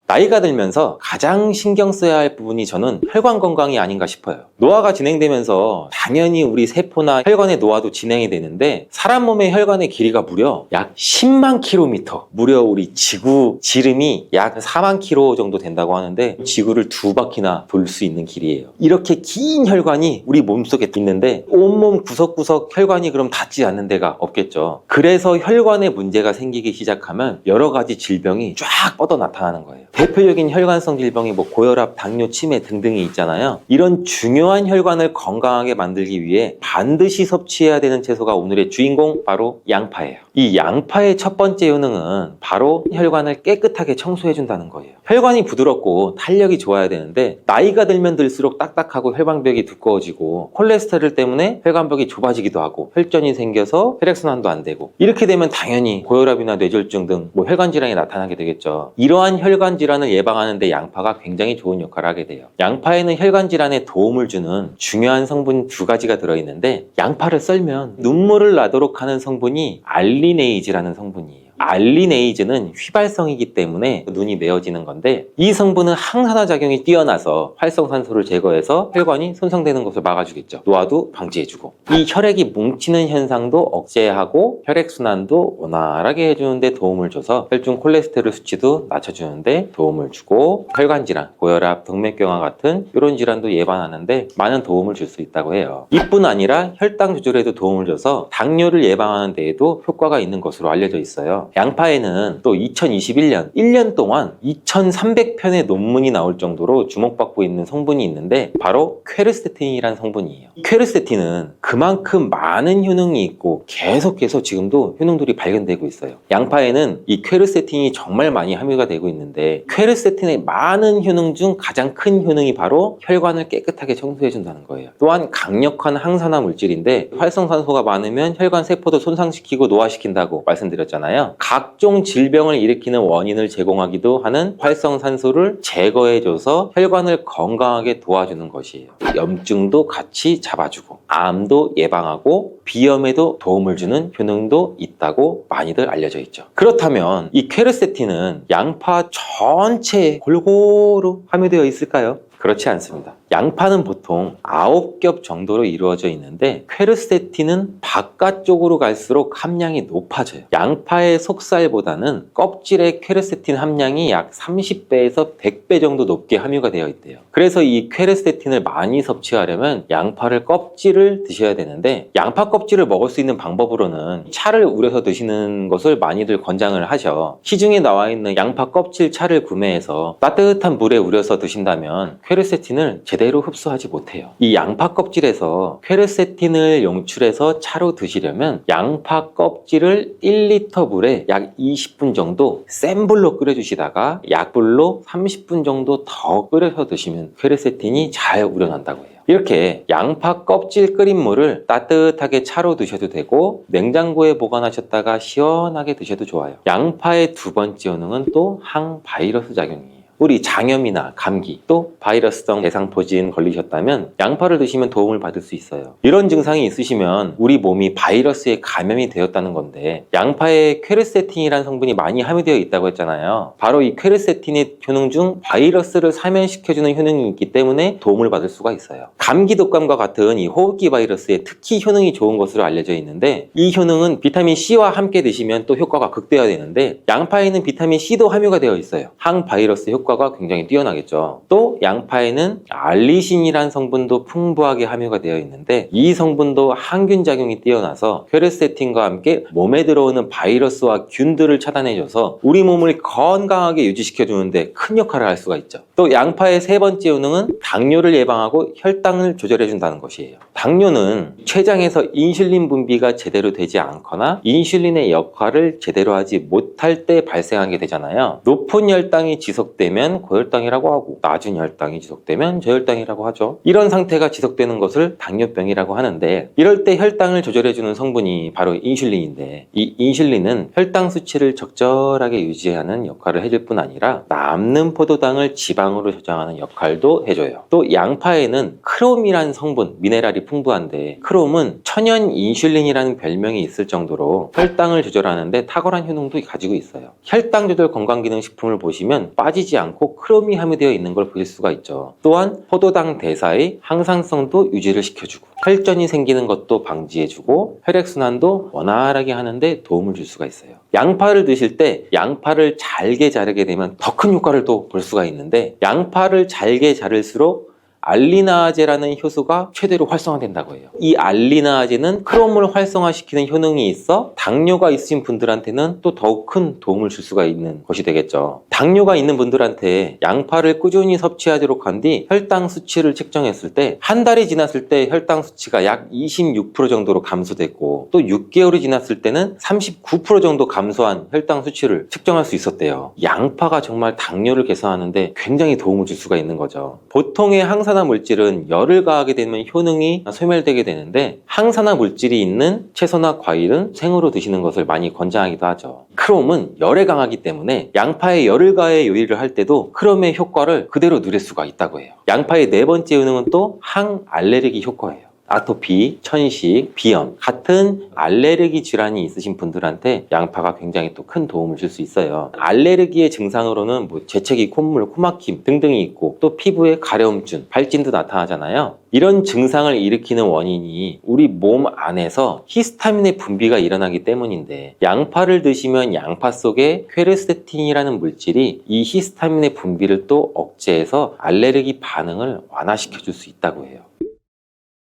나이가 들면서 가장 신경 써야 할 부분이 저는 혈관 건강이 아닌가 싶어요. 노화가 진행되면서 당연히 우리 세포나 혈관의 노화도 진행이 되는데, 사람 몸의 혈관의 길이가 무려 약 10만 킬로미터, 무려 우리 지구 지름이 약 4만 킬로 정도 된다고 하는데, 지구를 2바퀴나 돌 수 있는 길이에요. 이렇게 긴 혈관이 우리 몸속에 있는데 온몸 구석구석 혈관이 그럼 닿지 않는 데가 없겠죠. 그래서 혈관에 문제가 생기기 시작하면 여러 가지 질병이 쫙 뻗어 나타나는 거예요. 대표적인 혈관성 질병이 고혈압, 당뇨, 치매 등등이 있잖아요. 이런 중요한 혈관을 건강하게 만들기 위해 반드시 섭취해야 되는 채소가 오늘의 주인공, 바로 양파예요. 이 양파의 첫 번째 효능은 바로 혈관을 깨끗하게 청소해준다는 거예요. 혈관이 부드럽고 탄력이 좋아야 되는데 나이가 들면 들수록 딱딱하고 혈관벽이 두꺼워지고 콜레스테롤 때문에 혈관벽이 좁아지기도 하고 혈전이 생겨서 혈액순환도 안 되고, 이렇게 되면 당연히 고혈압이나 뇌졸중 등 혈관 질환이 나타나게 되겠죠. 이러한 혈관 질환을 예방하는 데 양파가 굉장히 좋은 역할을 하게 돼요. 양파에는 혈관 질환에 도움을 주는 중요한 성분 2가지가 들어있는데, 양파를 썰면 눈물을 나도록 하는 성분이 알리네이즈라는 성분이에요. 알리네이즈는 휘발성이기 때문에 눈이 메어지는 건데, 이 성분은 항산화 작용이 뛰어나서 활성산소를 제거해서 혈관이 손상되는 것을 막아주겠죠. 노화도 방지해주고, 이 혈액이 뭉치는 현상도 억제하고 혈액순환도 원활하게 해주는데 도움을 줘서 혈중 콜레스테롤 수치도 낮춰주는데 도움을 주고, 혈관질환, 고혈압, 동맥경화 같은 이런 질환도 예방하는데 많은 도움을 줄 수 있다고 해요. 이뿐 아니라 혈당 조절에도 도움을 줘서 당뇨를 예방하는 데에도 효과가 있는 것으로 알려져 있어요. 양파에는 또 2021년 1년 동안 2300편의 논문이 나올 정도로 주목받고 있는 성분이 있는데, 바로 퀘르세틴이라는 성분이에요. 퀘르세틴은 그만큼 많은 효능이 있고 계속해서 지금도 효능들이 발견되고 있어요. 양파에는 이 퀘르세틴이 정말 많이 함유가 되고 있는데, 퀘르세틴의 많은 효능 중 가장 큰 효능이 바로 혈관을 깨끗하게 청소해준다는 거예요. 또한 강력한 항산화 물질인데, 활성산소가 많으면 혈관 세포도 손상시키고 노화시킨다고 말씀드렸잖아요. 각종 질병을 일으키는 원인을 제공하기도 하는 활성산소를 제거해줘서 혈관을 건강하게 도와주는 것이에요. 염증도 같이 잡아주고 암도 예방하고 비염에도 도움을 주는 효능도 있다고 많이들 알려져 있죠. 그렇다면 이 퀘르세틴은 양파 전체에 골고루 함유되어 있을까요? 그렇지 않습니다. 양파는 보통 9겹 정도로 이루어져 있는데, 퀘르세틴은 바깥쪽으로 갈수록 함량이 높아져요. 양파의 속살보다는 껍질의 퀘르세틴 함량이 약 30배에서 100배 정도 높게 함유가 되어 있대요. 그래서 이 퀘르세틴을 많이 섭취하려면 양파를 껍질을 드셔야 되는데, 양파 껍질을 먹을 수 있는 방법으로는 차를 우려서 드시는 것을 많이들 권장을 하셔. 시중에 나와 있는 양파 껍질 차를 구매해서 따뜻한 물에 우려서 드신다면 퀘르세틴을 제대로 흡수하지 못합니다. 못해요. 이 양파 껍질에서 퀘르세틴을 용출해서 차로 드시려면 양파 껍질을 1리터 물에 약 20분 정도 센 불로 끓여주시다가 약불로 30분 정도 더 끓여서 드시면 퀘르세틴이 잘 우려난다고 해요. 이렇게 양파 껍질 끓인 물을 따뜻하게 차로 드셔도 되고 냉장고에 보관하셨다가 시원하게 드셔도 좋아요. 양파의 두 번째 효능은 또 항바이러스 작용이에요. 우리 장염이나 감기 또 바이러스성 대상포진 걸리셨다면 양파를 드시면 도움을 받을 수 있어요. 이런 증상이 있으시면 우리 몸이 바이러스에 감염이 되었다는 건데 양파에 퀘르세틴이라는 성분이 많이 함유되어 있다고 했잖아요. 바로 이 퀘르세틴의 효능 중 바이러스를 사면시켜주는 효능이 있기 때문에 도움을 받을 수가 있어요. 감기 독감과 같은 이 호흡기 바이러스에 특히 효능이 좋은 것으로 알려져 있는데 이 효능은 비타민 C와 함께 드시면 또 효과가 극대화되는데 양파에는 비타민 C도 함유가 되어 있어요. 항바이러스 효과가 굉장히 뛰어나겠죠. 또 양파에는 알리신이라는 성분도 풍부하게 함유가 되어 있는데 이 성분도 항균 작용이 뛰어나서 퀘르세틴과 함께 몸에 들어오는 바이러스와 균들을 차단해줘서 우리 몸을 건강하게 유지시켜주는데 큰 역할을 할 수가 있죠. 또 양파의 세 번째 효능은 당뇨를 예방하고 혈당을 조절해준다는 것이에요. 당뇨는 췌장에서 인슐린 분비가 제대로 되지 않거나 인슐린의 역할을 제대로 하지 못할 때 발생하게 되잖아요. 높은 혈당이 지속되면 고혈당이라고 하고 낮은 혈당이 지속되면 저혈당이라고 하죠. 이런 상태가 지속되는 것을 당뇨병이라고 하는데 이럴 때 혈당을 조절해주는 성분이 바로 인슐린인데 이 인슐린은 혈당 수치를 적절하게 유지하는 역할을 해줄 뿐 아니라 남는 포도당을 지방으로 저장하는 역할도 해줘요. 또 양파에는 크롬이라는 성분, 미네랄이 풍부한데 크롬은 천연 인슐린이라는 별명이 있을 정도로 혈당을 조절하는데 탁월한 효능도 가지고 있어요. 혈당 조절 건강기능식품을 보시면 빠지지 않고 크롬이 함유되어 있는 걸 보실 수가 있죠. 또한 포도당 대사의 항상성도 유지를 시켜주고 혈전이 생기는 것도 방지해주고 혈액순환도 원활하게 하는데 도움을 줄 수가 있어요. 양파를 드실 때 양파를 잘게 자르게 되면 더 큰 효과를 또 볼 수가 있는데 양파를 잘게 자를수록 알리나아제라는 효소가 최대로 활성화된다고 해요. 이 알리나아제는 크롬을 활성화시키는 효능이 있어 당뇨가 있으신 분들한테는 또 더욱 큰 도움을 줄 수가 있는 것이 되겠죠. 당뇨가 있는 분들한테 양파를 꾸준히 섭취하도록 한 뒤 혈당 수치를 측정했을 때 한 달이 지났을 때 혈당 수치가 약 26% 정도로 감소됐고 또 6개월이 지났을 때는 39% 정도 감소한 혈당 수치를 측정할 수 있었대요. 양파가 정말 당뇨를 개선하는데 굉장히 도움을 줄 수가 있는 거죠. 보통의 항산화 물질은 열을 가하게 되면 효능이 소멸되게 되는데 항산화 물질이 있는 채소나 과일은 생으로 드시는 것을 많이 권장하기도 하죠. 크롬은 열에 강하기 때문에 양파에 열을 가해 요리를 할 때도 크롬의 효과를 그대로 누릴 수가 있다고 해요. 양파의 네 번째 효능은 또 항알레르기 효과예요. 아토피, 천식, 비염 같은 알레르기 질환이 있으신 분들한테 양파가 굉장히 또 큰 도움을 줄 수 있어요. 알레르기의 증상으로는 재채기, 콧물, 코막힘 등등이 있고 또 피부에 가려움증, 발진도 나타나잖아요. 이런 증상을 일으키는 원인이 우리 몸 안에서 히스타민의 분비가 일어나기 때문인데 양파를 드시면 양파 속에 퀘르세틴이라는 물질이 이 히스타민의 분비를 또 억제해서 알레르기 반응을 완화시켜 줄 수 있다고 해요.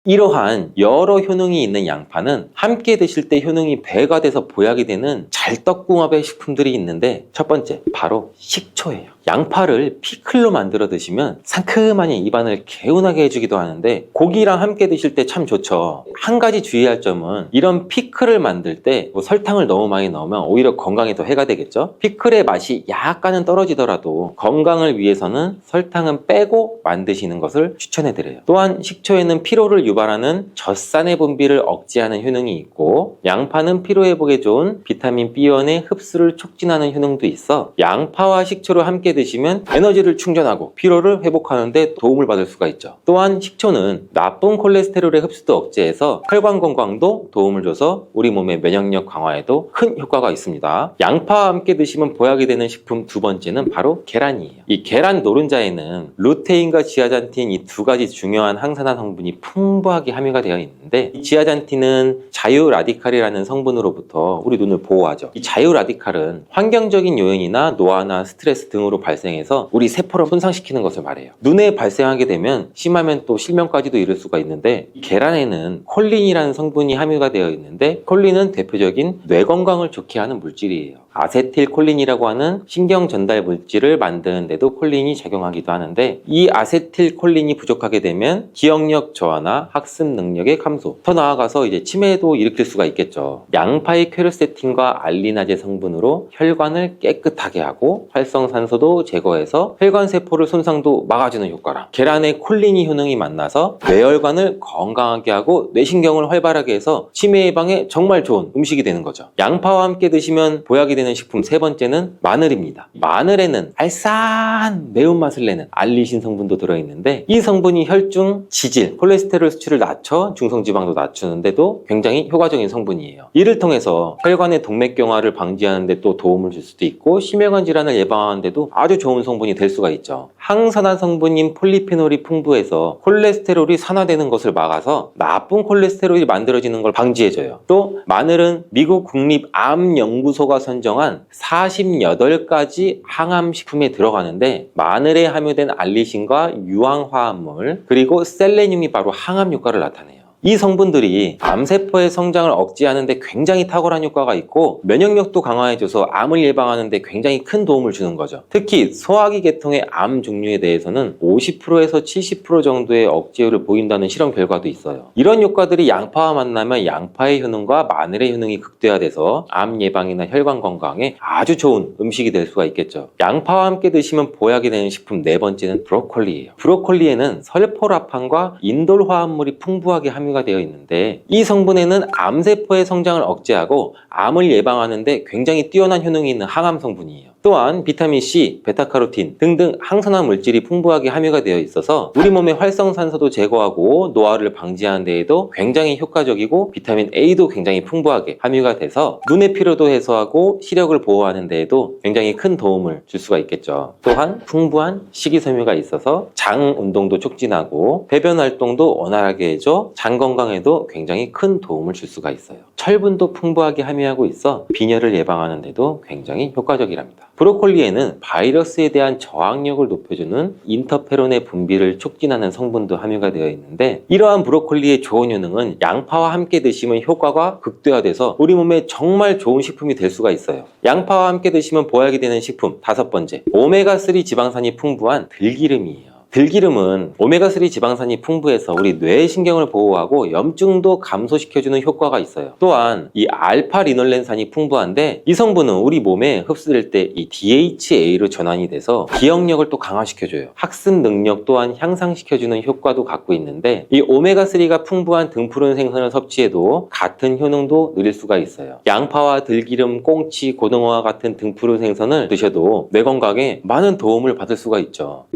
이러한 여러 효능이 있는 양파는 함께 드실 때 효능이 배가 돼서 보약이 되는 잘떡궁합의 식품들이 있는데 첫 번째, 바로 식초예요. 양파를 피클로 만들어 드시면 상큼하니 입안을 개운하게 해주기도 하는데 고기랑 함께 드실 때 참 좋죠. 한 가지 주의할 점은 이런 피클을 만들 때 설탕을 너무 많이 넣으면 오히려 건강에 더 해가 되겠죠. 피클의 맛이 약간은 떨어지더라도 건강을 위해서는 설탕은 빼고 만드시는 것을 추천해 드려요. 또한 식초에는 피로를 유발하는 젖산의 분비를 억제하는 효능이 있고 양파는 피로 회복에 좋은 비타민 B1의 흡수를 촉진하는 효능도 있어 양파와 식초를 함께 드시면 에너지를 충전하고 피로를 회복하는 데 도움을 받을 수가 있죠. 또한 식초는 나쁜 콜레스테롤의 흡수도 억제해서 혈관 건강도 도움을 줘서 우리 몸의 면역력 강화에도 큰 효과가 있습니다. 양파와 함께 드시면 보약이 되는 식품 두 번째는 바로 계란이에요. 이 계란 노른자에는 루테인과 지아잔틴 이 두 가지 중요한 항산화 성분이 풍부하게 함유가 되어 있는데 이 지아잔틴은 자유라디칼이라는 성분으로부터 우리 눈을 보호하죠. 이 자유라디칼은 환경적인 요인이나 노화나 스트레스 등으로 발생해서 우리 세포를 손상시키는 것을 말해요. 눈에 발생하게 되면 심하면 또 실명까지도 이를 수가 있는데 계란에는 콜린이라는 성분이 함유가 되어 있는데 콜린은 대표적인 뇌 건강을 좋게 하는 물질이에요. 아세틸콜린이라고 하는 신경 전달 물질을 만드는데도 콜린이 작용하기도 하는데, 이 아세틸콜린이 부족하게 되면 기억력 저하나 학습 능력의 감소, 더 나아가서 이제 치매도 일으킬 수가 있겠죠. 양파의 퀘르세틴과 알리나제 성분으로 혈관을 깨끗하게 하고 활성산소도 제거해서 혈관 세포를 손상도 막아주는 효과랑, 계란의 콜린이 효능이 만나서 뇌혈관을 건강하게 하고 뇌신경을 활발하게 해서 치매 예방에 정말 좋은 음식이 되는 거죠. 양파와 함께 드시면 보약이 되는 식품 세 번째는 마늘입니다. 마늘에는 알싸한 매운맛을 내는 알리신 성분도 들어있는데, 이 성분이 혈중 지질, 콜레스테롤 수치를 낮춰 중성지방도 낮추는데도 굉장히 효과적인 성분이에요. 이를 통해서 혈관의 동맥경화를 방지하는 데 또 도움을 줄 수도 있고, 심혈관 질환을 예방하는 데도 아주 좋은 성분이 될 수가 있죠. 항산화 성분인 폴리페놀이 풍부해서 콜레스테롤이 산화되는 것을 막아서 나쁜 콜레스테롤이 만들어지는 걸 방지해줘요. 또 마늘은 미국 국립암연구소가 선정한 48가지 항암식품에 들어가는데, 마늘에 함유된 알리신과 유황화합물 그리고 셀레늄이 바로 항암 효과를 나타내요. 이 성분들이 암세포의 성장을 억제하는 데 굉장히 탁월한 효과가 있고, 면역력도 강화해줘서 암을 예방하는 데 굉장히 큰 도움을 주는 거죠. 특히 소화기 계통의 암 종류에 대해서는 50%에서 70% 정도의 억제율을 보인다는 실험 결과도 있어요. 이런 효과들이 양파와 만나면 양파의 효능과 마늘의 효능이 극대화돼서 암 예방이나 혈관 건강에 아주 좋은 음식이 될 수가 있겠죠. 양파와 함께 드시면 보약이 되는 식품 네 번째는 브로콜리예요. 브로콜리에는 설포라판과 인돌 화합물이 풍부하게 함유가 되어 있는데, 이 성분에는 암세포의 성장을 억제하고 암을 예방하는 데 굉장히 뛰어난 효능이 있는 항암 성분이에요. 또한 비타민C, 베타카로틴 등등 항산화 물질이 풍부하게 함유가 되어 있어서 우리 몸의 활성산소도 제거하고 노화를 방지하는 데에도 굉장히 효과적이고, 비타민 A도 굉장히 풍부하게 함유가 돼서 눈의 피로도 해소하고 시력을 보호하는 데에도 굉장히 큰 도움을 줄 수가 있겠죠. 또한 풍부한 식이섬유가 있어서 장 운동도 촉진하고 배변 활동도 원활하게 해줘 장 건강에도 굉장히 큰 도움을 줄 수가 있어요. 철분도 풍부하게 함유하고 있어 빈혈을 예방하는 데도 굉장히 효과적이랍니다. 브로콜리에는 바이러스에 대한 저항력을 높여주는 인터페론의 분비를 촉진하는 성분도 함유가 되어 있는데, 이러한 브로콜리의 좋은 효능은 양파와 함께 드시면 효과가 극대화돼서 우리 몸에 정말 좋은 식품이 될 수가 있어요. 양파와 함께 드시면 보약이 되는 식품 다섯 번째, 오메가3 지방산이 풍부한 들기름이에요. 들기름은 오메가3 지방산이 풍부해서 우리 뇌신경을 보호하고 염증도 감소시켜주는 효과가 있어요. 또한 이 알파리놀렌산이 풍부한데, 이 성분은 우리 몸에 흡수될 때 이 DHA로 전환이 돼서 기억력을 또 강화시켜줘요. 학습 능력 또한 향상시켜주는 효과도 갖고 있는데, 이 오메가3가 풍부한 등푸른 생선을 섭취해도 같은 효능도 누릴 수가 있어요. 양파와 들기름, 꽁치, 고등어와 같은 등푸른 생선을 드셔도 뇌 건강에 많은 도움을 받을 수가 있죠.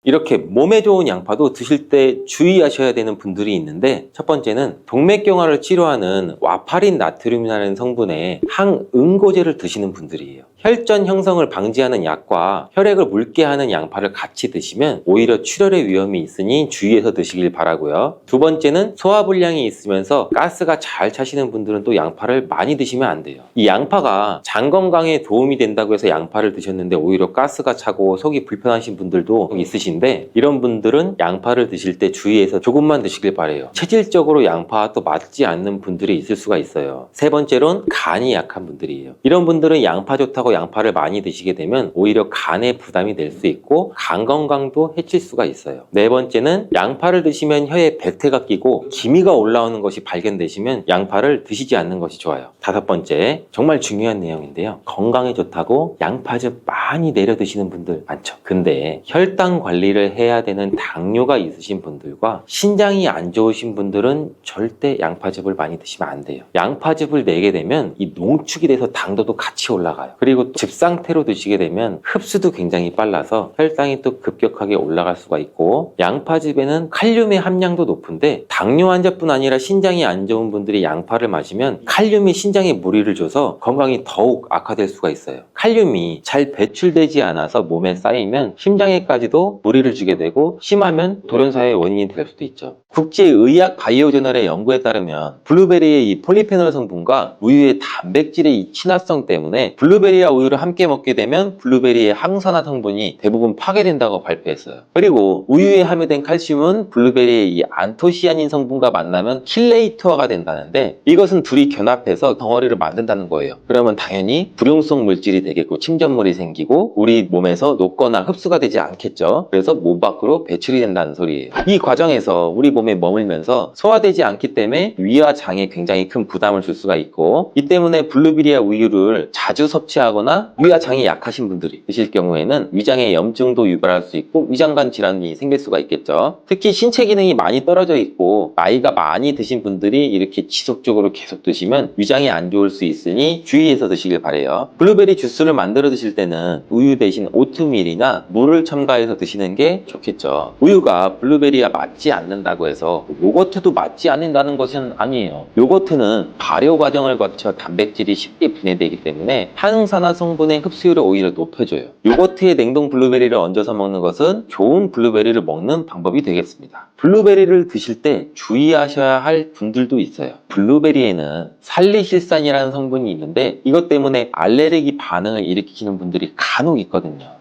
이렇게 몸에 좋은 양파도 드실 때 주의하셔야 되는 분들이 있는데, 첫 번째는 동맥경화를 치료하는 와파린 나트륨이라는 성분의 항응고제를 드시는 분들이에요. 혈전 형성을 방지하는 약과 혈액을 묽게 하는 양파를 같이 드시면 오히려 출혈의 위험이 있으니 주의해서 드시길 바라고요. 두 번째는 소화불량이 있으면서 가스가 잘 차시는 분들은 또 양파를 많이 드시면 안 돼요. 이 양파가 장 건강에 도움이 된다고 해서 양파를 드셨는데 오히려 가스가 차고 속이 불편하신 분들도 있으신데, 이런 분들은 양파를 드실 때 주의해서 조금만 드시길 바래요. 체질적으로 양파와 또 맞지 않는 분들이 있을 수가 있어요. 세 번째로는 간이 약한 분들이에요. 이런 분들은 양파 좋다고 양파를 많이 드시게 되면 오히려 간에 부담이 될 수 있고 간 건강도 해칠 수가 있어요. 네 번째는 양파를 드시면 혀에 백태가 끼고 기미가 올라오는 것이 발견되시면 양파를 드시지 않는 것이 좋아요. 다섯 번째, 정말 중요한 내용인데요. 건강에 좋다고 양파즙 많이 내려 드시는 분들 많죠. 근데 혈당 관리를 해야 되는 당뇨가 있으신 분들과 신장이 안 좋으신 분들은 절대 양파즙을 많이 드시면 안 돼요. 양파즙을 내게 되면 이 농축이 돼서 당도도 같이 올라가요. 그리고 즙 상태로 드시게 되면 흡수도 굉장히 빨라서 혈당이 또 급격하게 올라갈 수가 있고, 양파즙에는 칼륨의 함량도 높은데 당뇨 환자뿐 아니라 신장이 안 좋은 분들이 양파를 마시면 칼륨이 신장에 무리를 줘서 건강이 더욱 악화될 수가 있어요. 칼륨이 잘 배출되지 않아서 몸에 쌓이면 심장에까지도 무리를 주게 되고 심하면 돌연사의 원인이 될 수도 있죠. 국제의학 바이오저널의 연구에 따르면 블루베리의 이 폴리페놀 성분과 우유의 단백질의 이 친화성 때문에 블루베리와 우유를 함께 먹게 되면 블루베리의 항산화 성분이 대부분 파괴된다고 발표했어요. 그리고 우유에 함유된 칼슘은 블루베리의 이 안토시아닌 성분과 만나면 킬레이터가 된다는데 이것은 둘이 결합해서 덩어리를 만든다는 거예요. 그러면 당연히 불용성 물질이 되겠고 침전물이 생기고 우리 몸에서 녹거나 흡수가 되지 않겠죠. 그래서 몸 밖으로 배출이 된다는 소리예요. 이 과정에서 우리 몸에 머물면서 소화되지 않기 때문에 위와 장에 굉장히 큰 부담을 줄 수가 있고 이 때문에 블루베리와 우유를 자주 섭취하거나 위와 장이 약하신 분들이 드실 경우에는 위장에 염증도 유발할 수 있고 위장관 질환이 생길 수가 있겠죠. 특히 신체 기능이 많이 떨어져 있고 나이가 많이 드신 분들이 이렇게 지속적으로 계속 드시면 위장이 안 좋을 수 있으니 주의해서 드시길 바래요. 블루베리 주스를 만들어 드실 때는 우유 대신 오트밀이나 물을 첨가해서 드시는 게 좋겠죠. 우유가 블루베리와 맞지 않는다고 해서 요거트도 맞지 않는다는 것은 아니에요. 요거트는 발효 과정을 거쳐 단백질이 쉽게 분해되기 때문에 항산화 성분의 흡수율을 오히려 높여줘요. 요거트에 냉동 블루베리를 얹어서 먹는 것은 좋은 블루베리를 먹는 방법이 되겠습니다. 블루베리를 드실 때 주의하셔야 할 분들도 있어요. 블루베리에는 살리실산이라는 성분이 있는데 이것 때문에 알레르기 반응을 일으키시는 분들이 간혹 있거든요.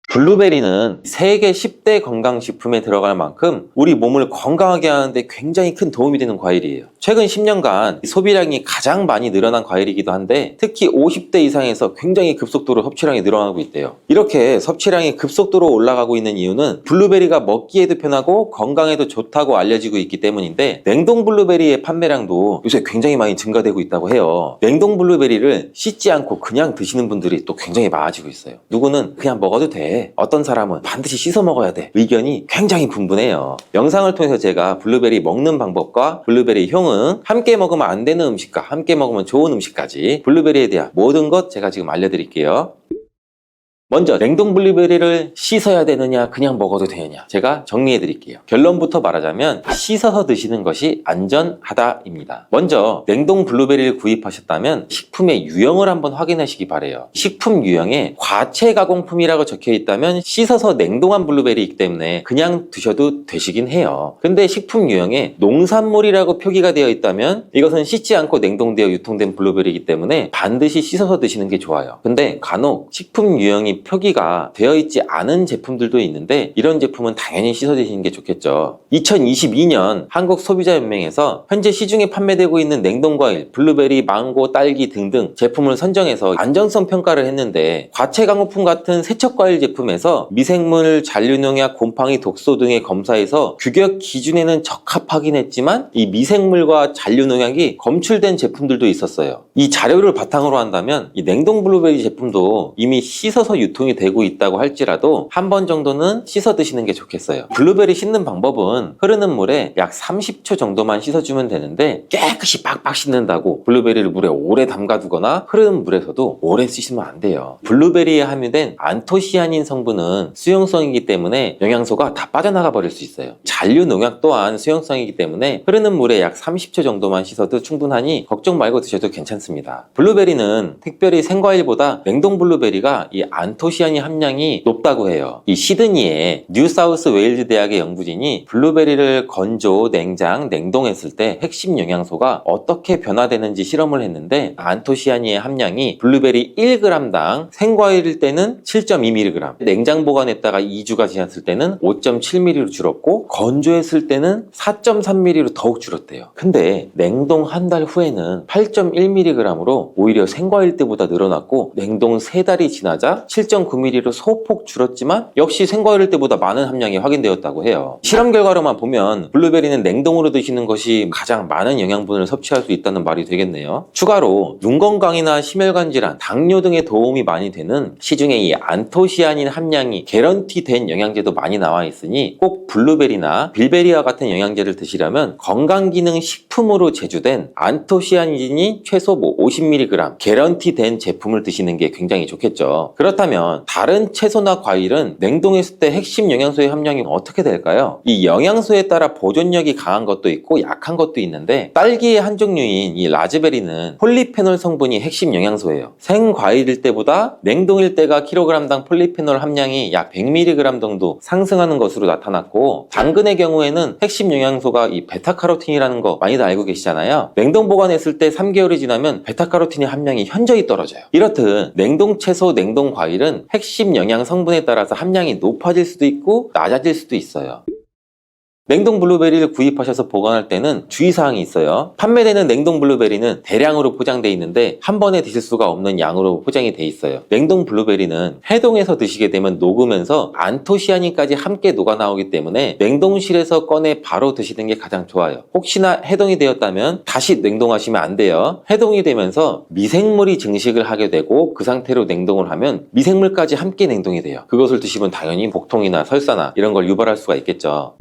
블루베리는 세계 10대 건강식품에 들어갈 만큼 우리 몸을 건강하게 하는데 굉장히 큰 도움이 되는 과일이에요. 최근 10년간 소비량이 가장 많이 늘어난 과일이기도 한데 특히 50대 이상에서 굉장히 급속도로 섭취량이 늘어나고 있대요. 이렇게 섭취량이 급속도로 올라가고 있는 이유는 블루베리가 먹기에도 편하고 건강에도 좋다고 알려지고 있기 때문인데 냉동 블루베리의 판매량도 요새 굉장히 많이 증가되고 있다고 해요. 냉동 블루베리를 씻지 않고 그냥 드시는 분들이 또 굉장히 많아지고 있어요. 누구는 그냥 먹어도 돼. 어떤 사람은 반드시 씻어 먹어야 돼. 의견이 굉장히 분분해요. 영상을 통해서 제가 블루베리 먹는 방법과 블루베리 효능, 함께 먹으면 안 되는 음식과 함께 먹으면 좋은 음식까지 블루베리에 대한 모든 것 제가 지금 알려드릴게요. 먼저 냉동 블루베리를 씻어야 되느냐 그냥 먹어도 되느냐 제가 정리해 드릴게요. 결론부터 말하자면 씻어서 드시는 것이 안전하다입니다. 먼저 냉동 블루베리를 구입하셨다면 식품의 유형을 한번 확인하시기 바래요. 식품 유형에 과체 가공품이라고 적혀 있다면 씻어서 냉동한 블루베리이기 때문에 그냥 드셔도 되시긴 해요. 근데 식품 유형에 농산물이라고 표기가 되어 있다면 이것은 씻지 않고 냉동되어 유통된 블루베리이기 때문에 반드시 씻어서 드시는 게 좋아요. 근데 간혹 식품 유형이 표기가 되어 있지 않은 제품들도 있는데 이런 제품은 당연히 씻어 드시는 게 좋겠죠. 2022년 한국소비자연맹에서 현재 시중에 판매되고 있는 냉동과일, 블루베리, 망고, 딸기 등등 제품을 선정해서 안전성 평가를 했는데 과체 가공품 같은 세척과일 제품에서 미생물, 잔류농약, 곰팡이, 독소 등의 검사에서 규격 기준에는 적합하긴 했지만 이 미생물과 잔류농약이 검출된 제품들도 있었어요. 이 자료를 바탕으로 한다면 이 냉동 블루베리 제품도 이미 씻어서 유통이 되고 있다고 할지라도 한 번 정도는 씻어 드시는 게 좋겠어요. 블루베리 씻는 방법은 흐르는 물에 약 30초 정도만 씻어주면 되는데 깨끗이 빡빡 씻는다고 블루베리를 물에 오래 담가두거나 흐르는 물에서도 오래 씻으면 안 돼요. 블루베리에 함유된 안토시아닌 성분은 수용성이기 때문에 영양소가 다 빠져나가 버릴 수 있어요. 잔류 농약 또한 수용성이기 때문에 흐르는 물에 약 30초 정도만 씻어도 충분하니 걱정 말고 드셔도 괜찮습니다. 블루베리는 특별히 생과일보다 냉동 블루베리가 이 안토시아닌 함량이 높다고 해요. 이 시드니의 뉴사우스 웨일즈 대학의 연구진이 블루베리를 건조, 냉장, 냉동했을 때 핵심 영양소가 어떻게 변화되는지 실험을 했는데 안토시아닌의 함량이 블루베리 1g당 생과일일 때는 7.2mg, 냉장 보관했다가 2주가 지났을 때는 5.7mg로 줄었고 건조했을 때는 4.3mg로 더욱 줄었대요. 근데 냉동 한 달 후에는 8.1mg으로 오히려 생과일 때보다 늘어났고 냉동 3달이 지나자 7.9mg로 소폭 줄었지만 역시 생과일 때보다 많은 함량이 확인되었다고 해요. 실험 결과로만 보면 블루베리는 냉동으로 드시는 것이 가장 많은 영양분을 섭취할 수 있다는 말이 되겠네요. 추가로 눈 건강이나 심혈관 질환, 당뇨 등에 도움이 많이 되는 시중에 이 안토시아닌 함량이 개런티된 영양제도 많이 나와 있으니 꼭 블루베리나 빌베리와 같은 영양제를 드시려면 건강기능 식품으로 제조된 안토시아닌이 최소 50mg 개런티된 제품을 드시는 게 굉장히 좋겠죠. 그렇다면 그렇다면 다른 채소나 과일은 냉동했을 때 핵심 영양소의 함량이 어떻게 될까요? 이 영양소에 따라 보존력이 강한 것도 있고 약한 것도 있는데, 딸기의 한 종류인 이 라즈베리는 폴리페놀 성분이 핵심 영양소예요. 생과일일 때보다 냉동일 때가 킬로그램당 폴리페놀 함량이 약 100mg 정도 상승하는 것으로 나타났고, 당근의 경우에는 핵심 영양소가 이 베타카로틴이라는 거 많이들 알고 계시잖아요. 냉동 보관했을 때 3개월이 지나면 베타카로틴의 함량이 현저히 떨어져요. 이렇듯 냉동 채소, 냉동 과일은 핵심 영양 성분에 따라서 함량이 높아질 수도 있고 낮아질 수도 있어요. 냉동 블루베리를 구입하셔서 보관할 때는 주의사항이 있어요. 판매되는 냉동 블루베리는 대량으로 포장되어 있는데 한 번에 드실 수가 없는 양으로 포장이 되어 있어요. 냉동 블루베리는 해동해서 드시게 되면 녹으면서 안토시아닌까지 함께 녹아 나오기 때문에 냉동실에서 꺼내 바로 드시는 게 가장 좋아요. 혹시나 해동이 되었다면 다시 냉동하시면 안 돼요. 해동이 되면서 미생물이 증식을 하게 되고 그 상태로 냉동을 하면 미생물까지 함께 냉동이 돼요. 그것을 드시면 당연히 복통이나 설사나 이런 걸 유발할 수가 있겠죠.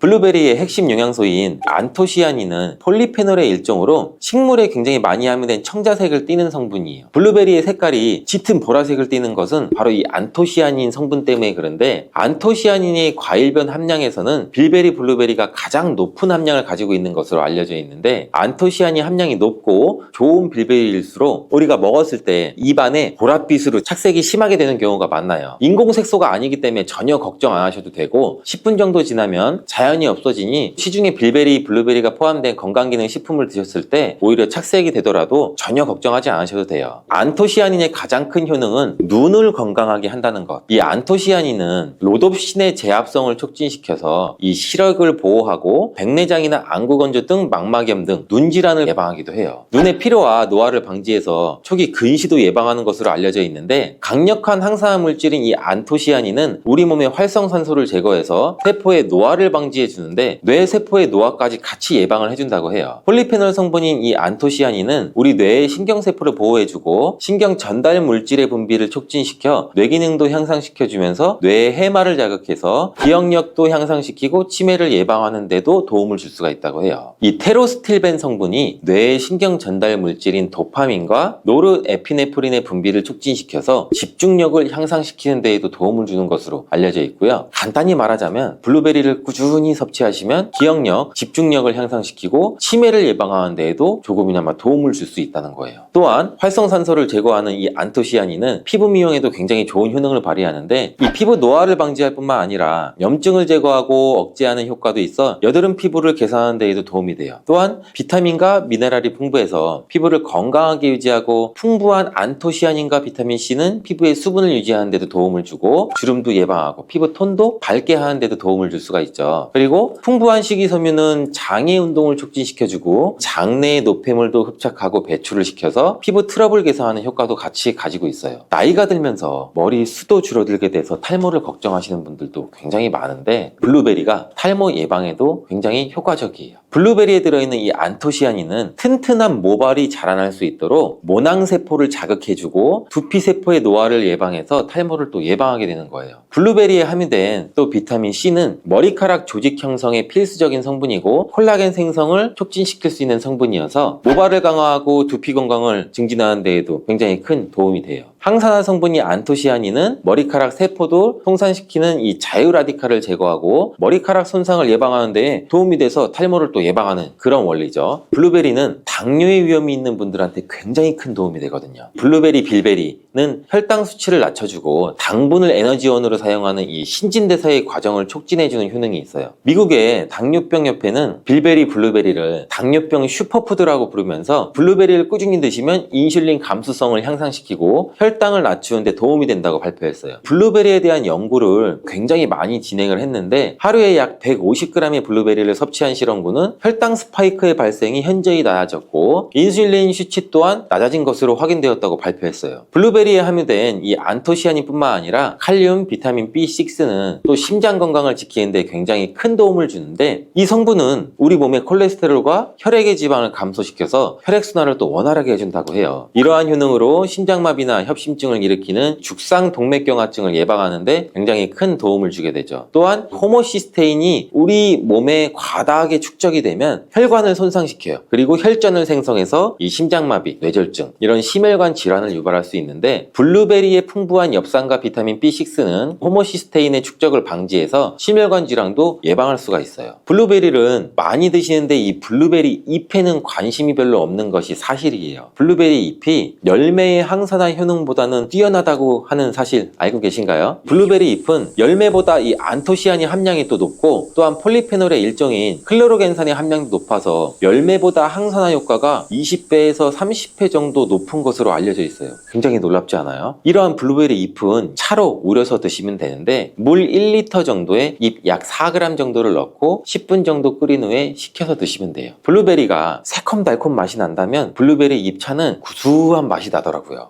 블루베리의 핵심 영양소인 안토시아닌은 폴리페놀의 일종으로 식물에 굉장히 많이 함유된 청자색을 띠는 성분이에요. 블루베리의 색깔이 짙은 보라색을 띠는 것은 바로 이 안토시아닌 성분 때문에 그런데, 안토시아닌의 과일변 함량에서는 빌베리 블루베리가 가장 높은 함량을 가지고 있는 것으로 알려져 있는데, 안토시아닌 함량이 높고 좋은 빌베리일수록 우리가 먹었을 때 입안에 보랏빛으로 착색이 심하게 되는 경우가 많아요. 인공색소가 아니기 때문에 전혀 걱정 안 하셔도 되고, 10분 정도 지나면 자연히 없어지니 시중에 빌베리, 블루베리가 포함된 건강기능 식품을 드셨을 때 오히려 착색이 되더라도 전혀 걱정하지 않으셔도 돼요. 안토시아닌의 가장 큰 효능은 눈을 건강하게 한다는 것. 이 안토시아닌은 로놉신의 제합성을 촉진시켜서 이 시력을 보호하고 백내장이나 안구건조 등 망막염 등 눈질환을 예방하기도 해요. 눈의 피로와 노화를 방지해서 초기 근시도 예방하는 것으로 알려져 있는데, 강력한 항산화 물질인 이 안토시아닌은 우리 몸의 활성산소를 제거해서 세포의 노화를 방지해 주는데 뇌세포의 노화까지 같이 예방을 해준다고 해요. 폴리페놀 성분인 이 안토시아닌은 우리 뇌의 신경세포를 보호해주고 신경 전달 물질의 분비를 촉진시켜 뇌기능도 향상시켜주면서 뇌의 해마를 자극해서 기억력도 향상시키고 치매를 예방하는 데도 도움을 줄 수가 있다고 해요. 이 테로스틸벤 성분이 뇌의 신경 전달 물질인 도파민과 노르에피네프린의 분비를 촉진시켜서 집중력을 향상시키는 데에도 도움을 주는 것으로 알려져 있고요. 간단히 말하자면 블루베리를 꾸준히 섭취하시면 기억력, 집중력을 향상시키고 치매를 예방하는 데에도 조금이나마 도움을 줄 수 있다는 거예요. 또한 활성산소를 제거하는 이 안토시아닌은 피부 미용에도 굉장히 좋은 효능을 발휘하는데, 이 피부 노화를 방지할 뿐만 아니라 염증을 제거하고 억제하는 효과도 있어 여드름 피부를 개선하는 데에도 도움이 돼요. 또한 비타민과 미네랄이 풍부해서 피부를 건강하게 유지하고, 풍부한 안토시아닌과 비타민C는 피부의 수분을 유지하는 데도 도움을 주고 주름도 예방하고 피부 톤도 밝게 하는 데도 도움을 줄 수가 있죠. 그리고 풍부한 식이섬유는 장의 운동을 촉진시켜주고 장내의 노폐물도 흡착하고 배출을 시켜서 피부 트러블 개선하는 효과도 같이 가지고 있어요. 나이가 들면서 머리 숱도 줄어들게 돼서 탈모를 걱정하시는 분들도 굉장히 많은데, 블루베리가 탈모 예방에도 굉장히 효과적이에요. 블루베리에 들어있는 이 안토시아닌은 튼튼한 모발이 자라날 수 있도록 모낭세포를 자극해주고 두피세포의 노화를 예방해서 탈모를 또 예방하게 되는 거예요. 블루베리에 함유된 또 비타민C는 머리카락 조직 형성에 필수적인 성분이고 콜라겐 생성을 촉진시킬 수 있는 성분이어서 모발을 강화하고 두피 건강을 증진하는 데에도 굉장히 큰 도움이 돼요. 항산화 성분이 안토시아닌은 머리카락 세포도 송산시키는 이 자유라디칼을 제거하고 머리카락 손상을 예방하는 데 도움이 돼서 탈모를 또 예방하는 그런 원리죠. 블루베리는 당뇨의 위험이 있는 분들한테 굉장히 큰 도움이 되거든요. 블루베리, 빌베리는 혈당 수치를 낮춰주고 당분을 에너지원으로 사용하는 이 신진대사의 과정을 촉진해주는 효능이 있어요. 미국의 당뇨병 협회는 빌베리, 블루베리를 당뇨병 슈퍼푸드라고 부르면서 블루베리를 꾸준히 드시면 인슐린 감수성을 향상시키고 혈당을 낮추는 데 도움이 된다고 발표했어요. 블루베리에 대한 연구를 굉장히 많이 진행을 했는데, 하루에 약 150g의 블루베리를 섭취한 실험군은 혈당 스파이크의 발생이 현저히 낮아졌고 인슐린 수치 또한 낮아진 것으로 확인되었다고 발표했어요. 블루베리에 함유된 이 안토시아닌뿐만 아니라 칼륨, 비타민 B6는 또 심장 건강을 지키는 데 굉장히 큰 도움을 주는데, 이 성분은 우리 몸의 콜레스테롤과 혈액의 지방을 감소시켜서 혈액순환을 또 원활하게 해준다고 해요. 이러한 효능으로 심장마비나 협심 심증을 일으키는 죽상동맥경화증을 예방하는데 굉장히 큰 도움을 주게 되죠. 또한 호모시스테인이 우리 몸에 과다하게 축적이 되면 혈관을 손상시켜요. 그리고 혈전을 생성해서 이 심장마비, 뇌졸중 이런 심혈관 질환을 유발할 수 있는데, 블루베리에 풍부한 엽산과 비타민 B6는 호모시스테인의 축적을 방지해서 심혈관 질환도 예방할 수가 있어요. 블루베리를 많이 드시는데 이 블루베리 잎에는 관심이 별로 없는 것이 사실이에요. 블루베리 잎이 열매의 항산화 효능보다는 뛰어나다고 하는 사실 알고 계신가요? 블루베리 잎은 열매보다 이 안토시아닌 함량이 또 높고, 또한 폴리페놀의 일종인 클로로겐산의 함량도 높아서 열매보다 항산화 효과가 20배에서 30배 정도 높은 것으로 알려져 있어요. 굉장히 놀랍지 않아요? 이러한 블루베리 잎은 차로 우려서 드시면 되는데, 물 1리터 정도에 잎 약 4g 정도를 넣고 10분 정도 끓인 후에 식혀서 드시면 돼요. 블루베리가 새콤달콤 맛이 난다면 블루베리 잎차는 구수한 맛이 나더라고요.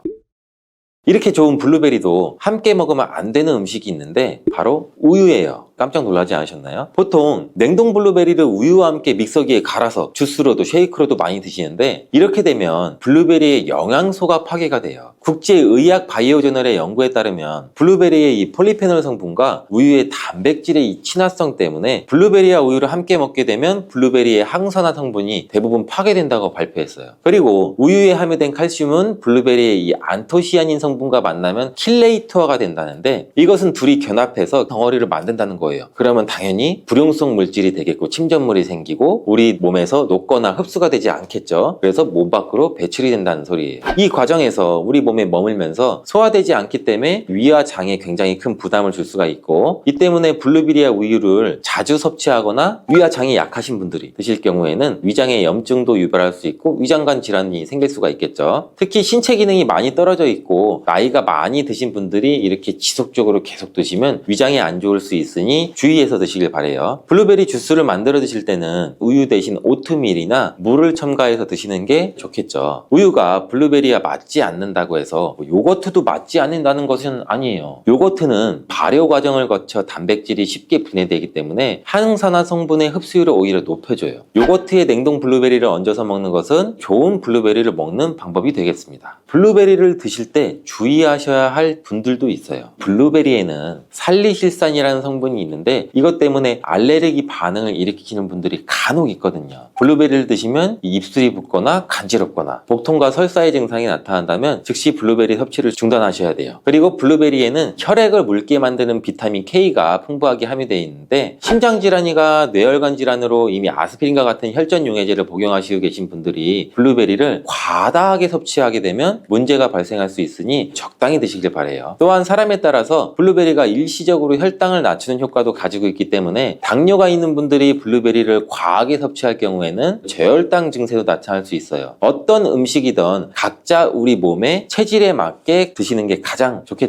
이렇게 좋은 블루베리도 함께 먹으면 안 되는 음식이 있는데 바로 우유예요. 깜짝 놀라지 않으셨나요? 보통 냉동 블루베리를 우유와 함께 믹서기에 갈아서 주스로도 쉐이크로도 많이 드시는데, 이렇게 되면 블루베리의 영양소가 파괴가 돼요. 국제의학 바이오저널의 연구에 따르면 블루베리의 이 폴리페놀 성분과 우유의 단백질의 이 친화성 때문에 블루베리와 우유를 함께 먹게 되면 블루베리의 항산화 성분이 대부분 파괴된다고 발표했어요. 그리고 우유에 함유된 칼슘은 블루베리의 이 안토시아닌 성분과 만나면 킬레이터가 된다는데, 이것은 둘이 견합해서 덩어리를 만든다는 거예요. 그러면 당연히 불용성 물질이 되겠고 침전물이 생기고 우리 몸에서 녹거나 흡수가 되지 않겠죠. 그래서 몸 밖으로 배출이 된다는 소리예요. 이 과정에서 우리 몸에 머물면서 소화되지 않기 때문에 위와 장에 굉장히 큰 부담을 줄 수가 있고, 이 때문에 블루베리와 우유를 자주 섭취하거나 위와 장이 약하신 분들이 드실 경우에는 위장에 염증도 유발할 수 있고 위장관 질환이 생길 수가 있겠죠. 특히 신체 기능이 많이 떨어져 있고 나이가 많이 드신 분들이 이렇게 지속적으로 계속 드시면 위장에 안 좋을 수 있으니 주의해서 드시길 바래요. 블루베리 주스를 만들어 드실 때는 우유 대신 오트밀이나 물을 첨가해서 드시는 게 좋겠죠. 우유가 블루베리와 맞지 않는다고 해서 요거트도 맞지 않는다는 것은 아니에요. 요거트는 발효 과정을 거쳐 단백질이 쉽게 분해되기 때문에 항산화 성분의 흡수율을 오히려 높여줘요. 요거트에 냉동 블루베리를 얹어서 먹는 것은 좋은 블루베리를 먹는 방법이 되겠습니다. 블루베리를 드실 때 주의하셔야 할 분들도 있어요. 블루베리에는 살리실산이라는 성분이 있는데 이것 때문에 알레르기 반응을 일으키는 분들이 간혹 있거든요. 블루베리를 드시면 입술이 붓거나 간지럽거나 복통과 설사의 증상이 나타난다면 즉시 블루베리 섭취를 중단하셔야 돼요. 그리고 블루베리에는 혈액을 묽게 만드는 비타민 K가 풍부하게 함유되어 있는데, 심장질환이나 뇌혈관 질환으로 이미 아스피린과 같은 혈전 용해제를 복용하시고 계신 분들이 블루베리를 과다하게 섭취하게 되면 문제가 발생할 수 있으니 적당히 드시길 바래요. 또한 사람에 따라서 블루베리가 일시적으로 혈당을 낮추는 효과도 가지고 있기 때문에 당뇨가 있는 분들이 블루베리를 과하게 섭취할 경우에는 저혈당 증세도 나타날 수 있어요. 어떤 음식이든 각자 우리 몸의 체질에 맞게 드시는 게 가장 좋겠죠.